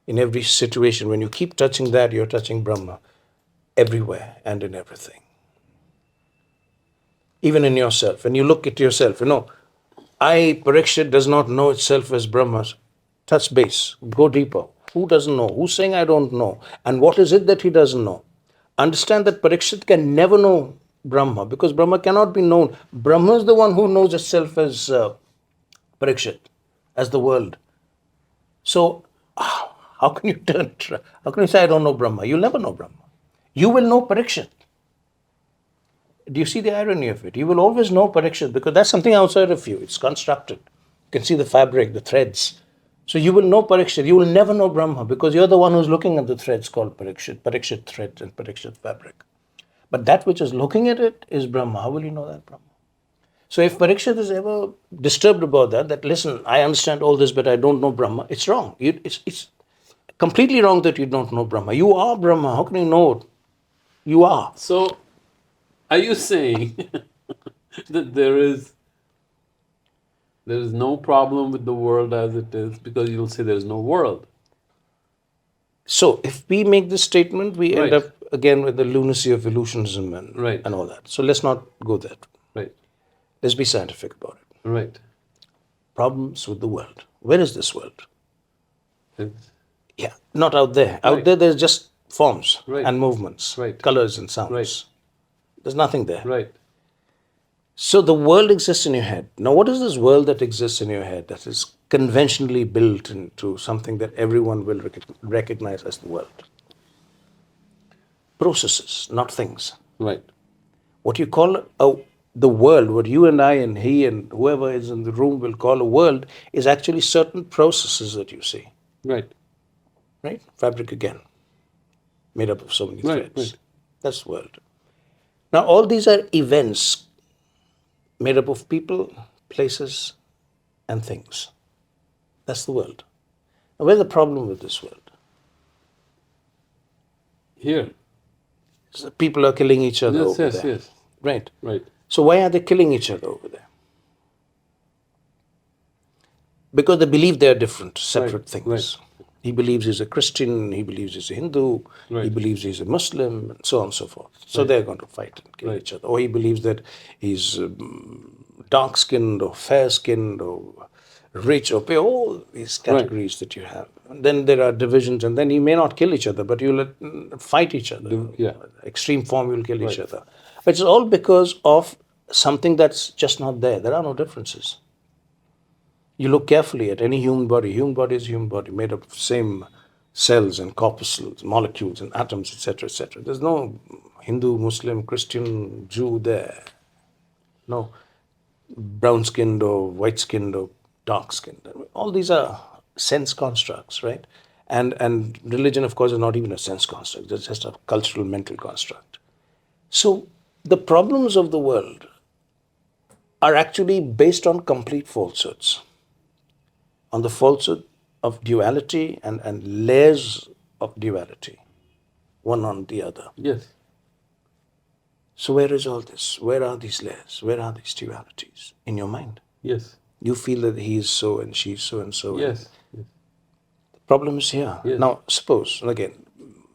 in every situation, when you keep touching that, you're touching Brahma everywhere and in everything. Even in yourself. When you look at yourself, Parikshit, does not know itself as Brahma. Touch base, go deeper. Who doesn't know? Who's saying I don't know? And what is it that he doesn't know? Understand that Parikshit can never know Brahma, because Brahma cannot be known. Brahma is the one who knows itself as Parikshit, as the world. So, how can you turn? How can you say I don't know Brahma? You'll never know Brahma. You will know Parikshit. Do you see the irony of it? You will always know Parikshit, because that's something outside of you. It's constructed. You can see the fabric, the threads. So you will know Parikshit. You will never know Brahma, because you're the one who's looking at the threads called Parikshit, Parikshit thread and Parikshit fabric. But that which is looking at it is Brahma. How will you know that Brahma? So if Parikshit is ever disturbed about that listen, I understand all this, but I don't know Brahma, it's wrong. completely wrong that you don't know Brahma. You are Brahma. How can you know it? You are. So, are you saying that there is no problem with the world as it is because you'll say there's no world? So if we make this statement, we end Right. up again with the lunacy of illusionism Right. and all that. So let's not go there. Right. Let's be scientific about it. Right. Problems with the world. Where is this world? It's, Yeah, not out there. Out Right. there, there's just forms Right. and movements, Right. colors and sounds. Right. There's nothing there. right. So the world exists in your head. Now, what is this world that exists in your head that is conventionally built into something that everyone will recognize as the world? Processes, not things. Right. What you call the world, what you and I and he and whoever is in the room will call a world, is actually certain processes that you see. Right. Right? Fabric again, made up of so many Right. threads. Right. That's the world. Now, all these are events made up of people, places, and things. That's the world. Now, where's the problem with this world? Here. So people are killing each other Yes. over Yes. there. Yes. Right. Right. So why are they killing each other over there? Because they believe they are different, separate Right, things. right. He believes he's a Christian, he believes he's a Hindu, he Right. believes he's a Muslim, and so on and so forth. So Right. they're going to fight and kill Right. each other. Or he believes that he's dark skinned or fair skinned or rich or poor, all these categories that you have. And then there are divisions, and then you may not kill each other, but you'll fight each other. Yeah. Extreme form, you'll kill each Right. other. It's all because of something that's just not there. There are no differences. You look carefully at any human body. Human body is a human body made up of same cells and corpuscles, molecules and atoms, etc., etc. There's no Hindu, Muslim, Christian, Jew there. No brown-skinned or white-skinned or dark-skinned. All these are sense constructs, right? And religion, of course, is not even a sense construct. It's just a cultural mental construct. So the problems of the world are actually based on complete falsehoods, on the falsehood of duality and layers of duality, one on the other. Yes. So where is all this? Where are these layers? Where are these dualities? In your mind. Yes. You feel that he is so and she is so and so. Yes. Yes. The problem is here. Yes. Now, suppose, again,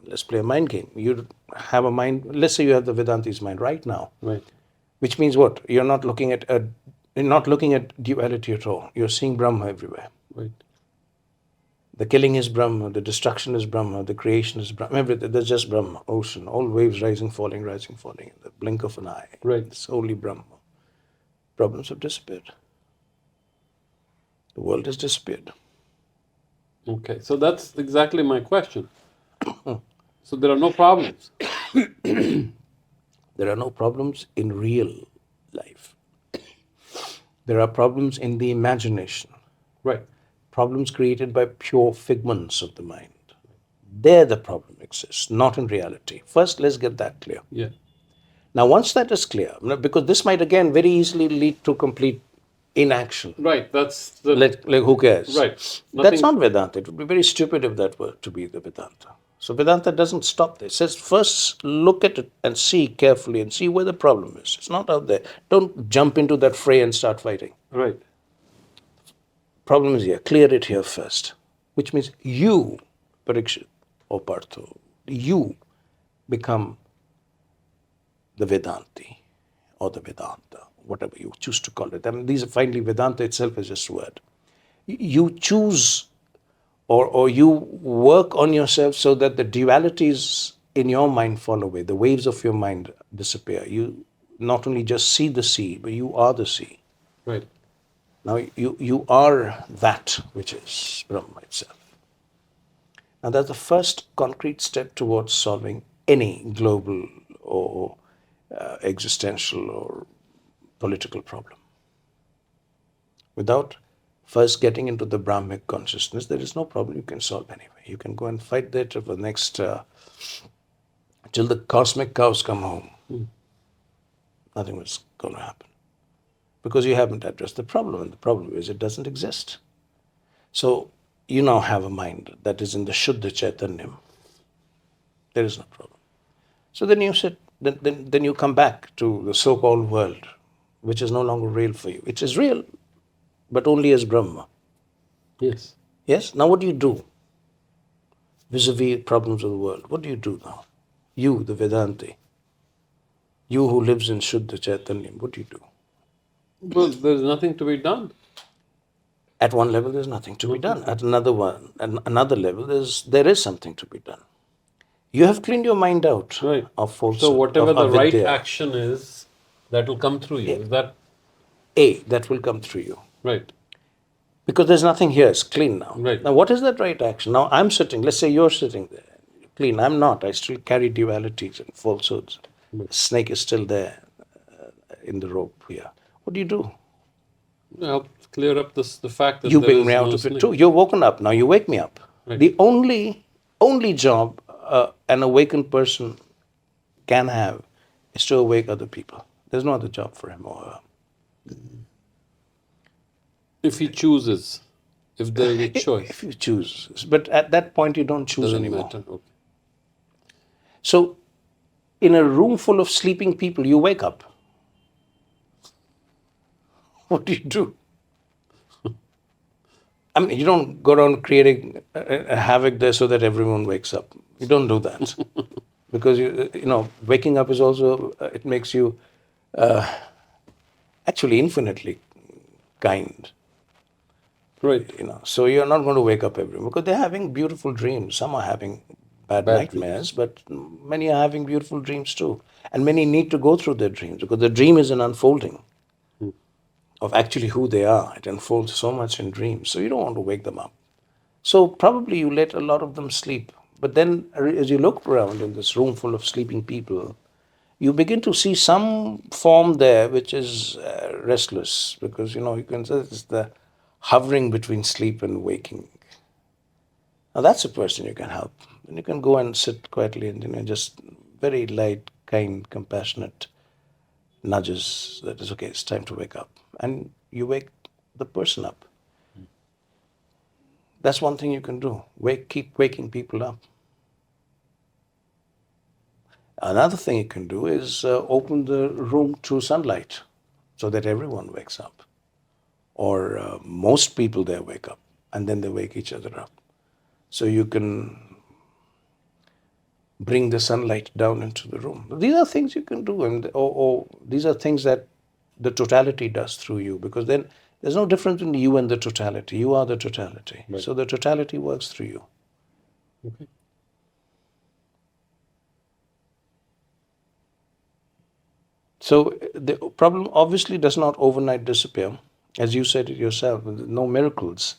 let's play a mind game. You have a mind, let's say you have the Vedanti's mind right now, Right. which means what? You're not looking at duality at all. You're seeing Brahma everywhere. Right. The killing is Brahma, the destruction is Brahma, the creation is Brahma, everything. There's just Brahma, ocean, all waves rising, falling, in the blink of an eye. Right. It's only Brahma. Problems have disappeared. The world has disappeared. Okay. So that's exactly my question. So there are no problems. There are no problems in real life. There are problems in the imagination. Right. Problems created by pure figments of the mind. There the problem exists, not in reality. First, let's get that clear. Yeah. Now, once that is clear, because this might again very easily lead to complete inaction. Right. That's the. Like who cares? Right. That's not Vedanta. It would be very stupid if that were to be the Vedanta. So Vedanta doesn't stop there. It says first look at it and see carefully and see where the problem is. It's not out there. Don't jump into that fray and start fighting. Right. Problem is here. Clear it here first. Which means you, Parikshit or Partho, you become the Vedanti or the Vedanta, whatever you choose to call it. I mean, these are finally, Vedanta itself is just a word. You choose or you work on yourself so that the dualities in your mind fall away, the waves of your mind disappear. You not only just see the sea, but you are the sea. Right. Now you are that which is Brahma itself. Now that's the first concrete step towards solving any global or existential or political problem. Without first getting into the Brahmic consciousness, there is no problem you can solve anyway. You can go and fight there for the next, till the cosmic cows come home. Nothing was going to happen. Because you haven't addressed the problem, and the problem is it doesn't exist. So you now have a mind that is in the Shuddha Chaitanyam. There is no problem. So then you sit, then you come back to the so-called world, which is no longer real for you. It is real, but only as Brahma. Yes. Yes? Now what do you do vis-a-vis problems of the world? What do you do now? You, the Vedanti, you who lives in Shuddha Chaitanyam, what do you do? Well, there's nothing to be done. At one level, there's nothing to be done. At another level, there is something to be done. You have cleaned your mind out Right. of So falsehood, whatever of the right avidya. action is, that will come through you. Is that That will come through you. right? Because there's nothing here, it's clean now. Right. Now, what is that right action? Now, I'm sitting, let's say you're sitting there, clean. I'm not. I still carry dualities and falsehoods. The snake is still there in the rope here. What do you do? Help clear up the fact that You there bring me is out no of it snake. too. You're woken up. Now you wake me up. Right. The only job an awakened person can have is to awake other people. There's no other job for him or her. If he chooses, if there is a choice, If you choose. But at that point, you don't choose doesn't anymore. matter. Okay. So, in a room full of sleeping people, you wake up. What do you do? I mean, you don't go around creating a havoc there so that everyone wakes up. You don't do that. Because, waking up is also, it makes you actually infinitely kind. Right. So you're not going to wake up everyone because they're having beautiful dreams. Some are having bad Bad nightmares, but many are having beautiful dreams too. And many need to go through their dreams because the dream is an unfolding of actually who they are. It unfolds so much in dreams. So you don't want to wake them up. So probably you let a lot of them sleep. But then as you look around in this room full of sleeping people, you begin to see some form there which is restless because, you can say it's the hovering between sleep and waking. Now that's a person you can help. And you can go and sit quietly and, just very light, kind, compassionate nudges that is okay, it's time to wake up. And you wake the person up. That's one thing you can do. Keep waking people up. Another thing you can do is open the room to sunlight so that everyone wakes up. Or most people there wake up and then they wake each other up. So you can bring the sunlight down into the room. These are things you can do, or these are things that the totality does through you, because then there's no difference in you and the totality. You are the totality. Right. So the totality works through you. Okay. So the problem obviously does not overnight disappear. As you said it yourself, no miracles.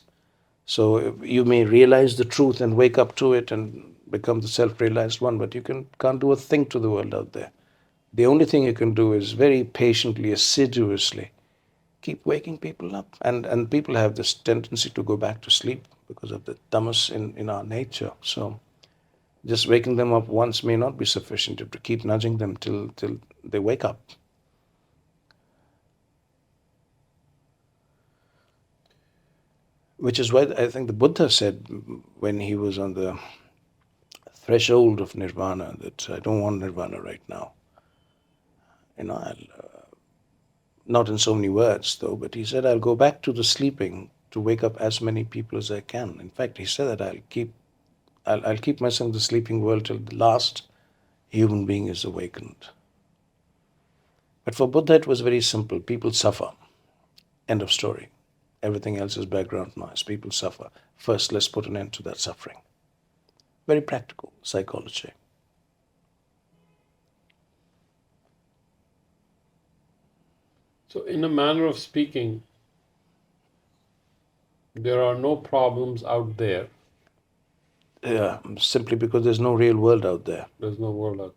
So you may realize the truth and wake up to it and become the self-realized one, but you can't do a thing to the world out there. The only thing you can do is very patiently, assiduously keep waking people up. And people have this tendency to go back to sleep because of the tamas in our nature. So just waking them up once may not be sufficient. You have to keep nudging them till they wake up. Which is why I think the Buddha said when he was on the threshold of nirvana that I don't want nirvana right now. Not in so many words though, but he said I'll go back to the sleeping to wake up as many people as I can. In fact, he said that I'll keep myself in the sleeping world till the last human being is awakened. But for Buddha it was very simple. People suffer. End of story. Everything else is background noise. People suffer. First, let's put an end to that suffering. Very practical psychology. So, in a manner of speaking, there are no problems out there. Yeah, simply because there's no real world out there. There's no world out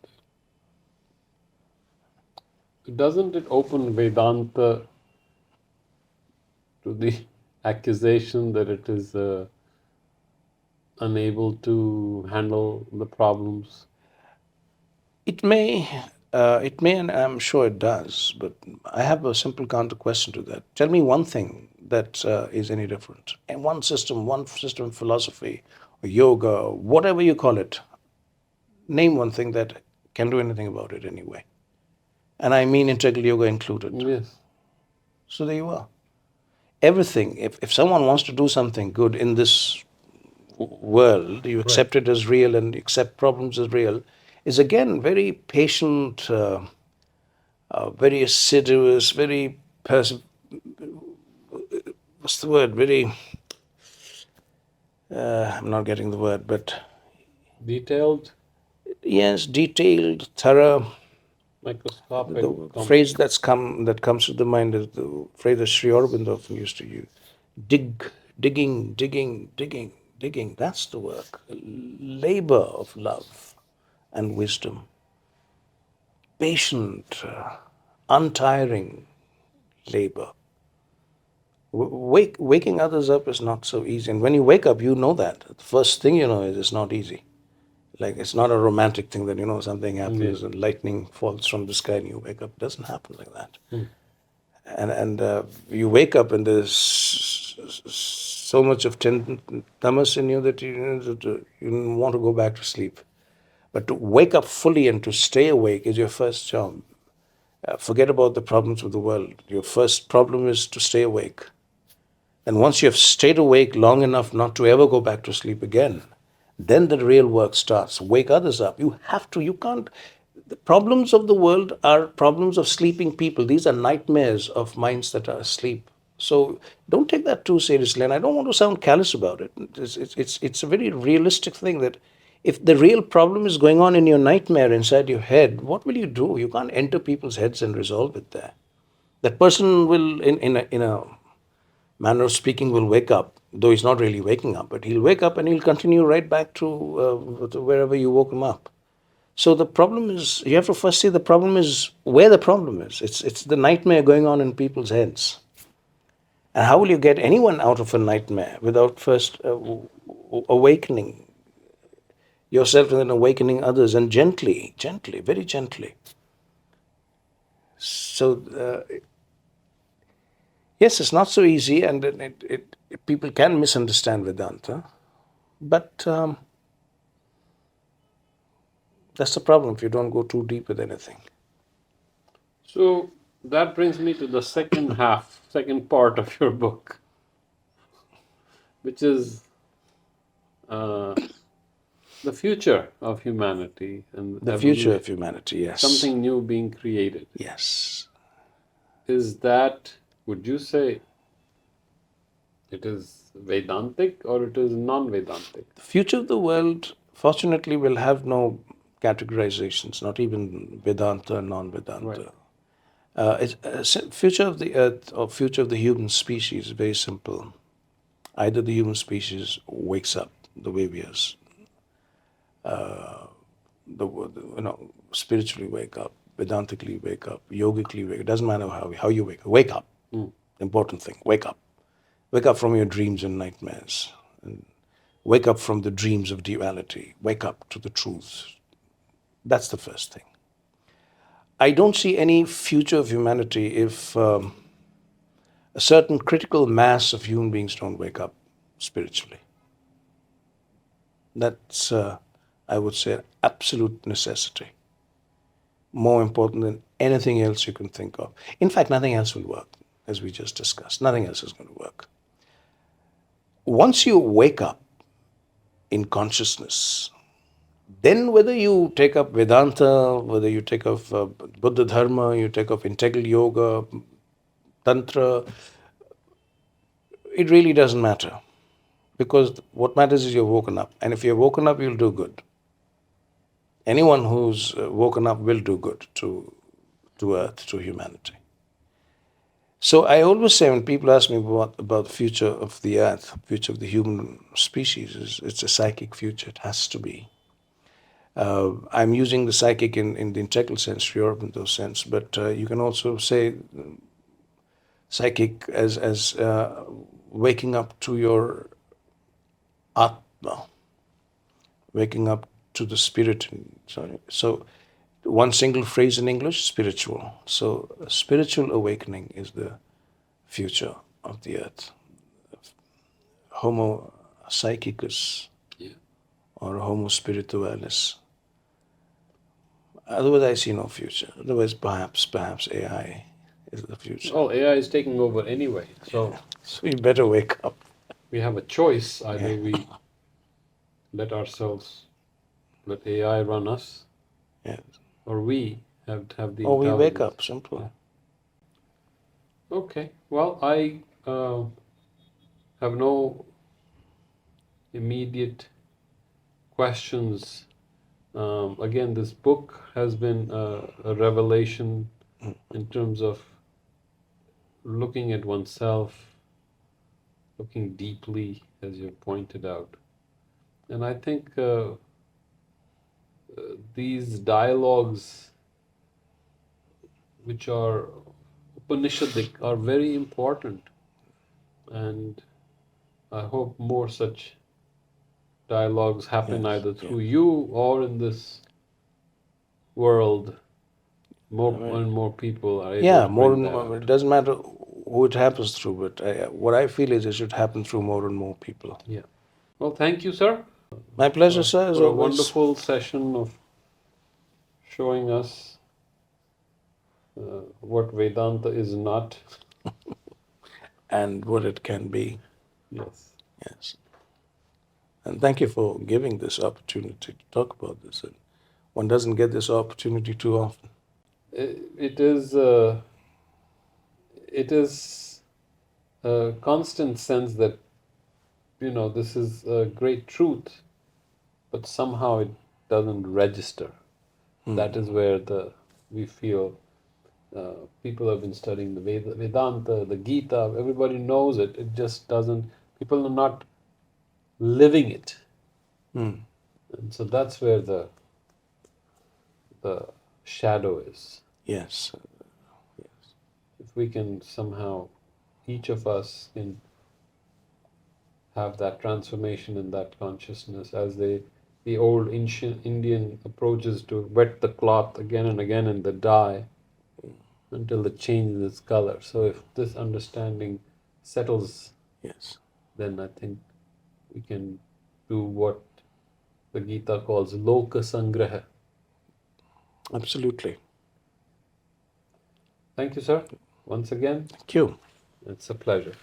there. Doesn't it open Vedanta to the accusation that it is unable to handle the problems? It may, and I'm sure it does, but I have a simple counter question to that. Tell me one thing that is any different. And one system philosophy, or yoga, whatever you call it, name one thing that can do anything about it anyway. And I mean integral yoga included. Yes. So there you are. Everything, if someone wants to do something good in this world, you accept it as real and accept problems as real, is again very patient, very assiduous, very what's the word? Very I'm not getting the word, but Detailed, yes, detailed, thorough. microscopic. The phrase that comes to the mind is the phrase that Sri Aurobindo often used to use: digging, digging, digging, digging. That's the work. Labor of love and wisdom. Patient, untiring labor. Waking others up is not so easy. And when you wake up, you know that. The first thing you know is it's not easy. Like it's not a romantic thing that, something happens and lightning falls from the sky and you wake up. It doesn't happen like that. And you wake up and there's so much of tamas in you that you want to go back to sleep. But to wake up fully and to stay awake is your first job. Forget about the problems of the world. Your first problem is to stay awake. And once you have stayed awake long enough not to ever go back to sleep again, then the real work starts. Wake others up. You can't. The problems of the world are problems of sleeping people. These are nightmares of minds that are asleep. So don't take that too seriously. And I don't want to sound callous about it. It's a very realistic thing that if the real problem is going on in your nightmare inside your head, what will you do? You can't enter people's heads and resolve it there. That person will, in a manner of speaking, will wake up, though he's not really waking up, but he'll wake up and he'll continue right back to wherever you woke him up. So the problem is, you have to first see the problem is where the problem is. It's the nightmare going on in people's heads. And how will you get anyone out of a nightmare without first awakening yourself and then awakening others, and gently, gently, very gently. So yes, it's not so easy, and people can misunderstand Vedanta, but that's the problem if you don't go too deep with anything. So that brings me to the second part of your book, which is the future of humanity and The future of humanity, yes. something new being created. Yes. Is that, would you say, it is Vedantic or it is non-Vedantic? The future of the world, fortunately, will have no categorizations, not even Vedanta and non-Vedanta. Future of the earth or future of the human species is very simple. Either the human species wakes up the way we are, spiritually wake up, Vedantically wake up, yogically wake up. It doesn't matter how you wake up. Wake up. Important thing. Wake up. Wake up from your dreams and nightmares. And wake up from the dreams of duality. Wake up to the truth. That's the first thing. I don't see any future of humanity if a certain critical mass of human beings don't wake up spiritually. That's, I would say, an absolute necessity. More important than anything else you can think of. In fact, nothing else will work, as we just discussed. Nothing else is going to work. Once you wake up in consciousness, then whether you take up Vedanta, whether you take up Buddha Dharma, you take up integral yoga, Tantra, it really doesn't matter. Because what matters is you're woken up. And if you're woken up, you'll do good. Anyone who's woken up will do good to earth, to humanity. So I always say when people ask me about the future of the earth, future of the human species, it's a psychic future. It has to be. I'm using the psychic in the integral sense, Sri Aurobindo's sense, but you can also say psychic as waking up to your Atma, waking up to the spirit. So one single phrase in English, spiritual. So spiritual awakening is the future of the earth, Homo psychicus Yeah. or Homo spiritualis. Otherwise, I see no future. Otherwise, perhaps AI is the future. Oh, AI is taking over anyway. So So we better wake up. we have a choice. Either Yeah. we let AI run us, Yeah. or we have the Or we wake intelligence. up, simple. Yeah. Okay. Well, I have no immediate questions. Again, this book has been a revelation in terms of looking at oneself, looking deeply, as you pointed out. And I think these dialogues, which are Upanishadic, are very important. And I hope more such dialogues happen Yes. either Yeah. through you or in this world. More I mean, and more people are able yeah, to more bring and that more. out. It doesn't matter who it happens through, but what I feel is it should happen through more and more people. Yeah. Well, thank you, sir, My pleasure, sir, as for a always. wonderful session of showing us what Vedanta is not. And what it can be. Yes. Yes. And thank you for giving this opportunity to talk about this. And one doesn't get this opportunity too often. It is a constant sense that, this is a great truth, but somehow it doesn't register. That is where we feel people have been studying the Vedanta, the Gita, everybody knows it. It just doesn't, people are not living it. Hmm. And so that's where the shadow is. Yes. If we can somehow, each of us can have that transformation in that consciousness, as the old ancient Indian approaches to wet the cloth again and again in the dye until it changes its color. So if this understanding settles, Yes. then I think we can do what the Gita calls loka sangraha. Absolutely. Thank you, sir. Once again, Thank you. it's a pleasure.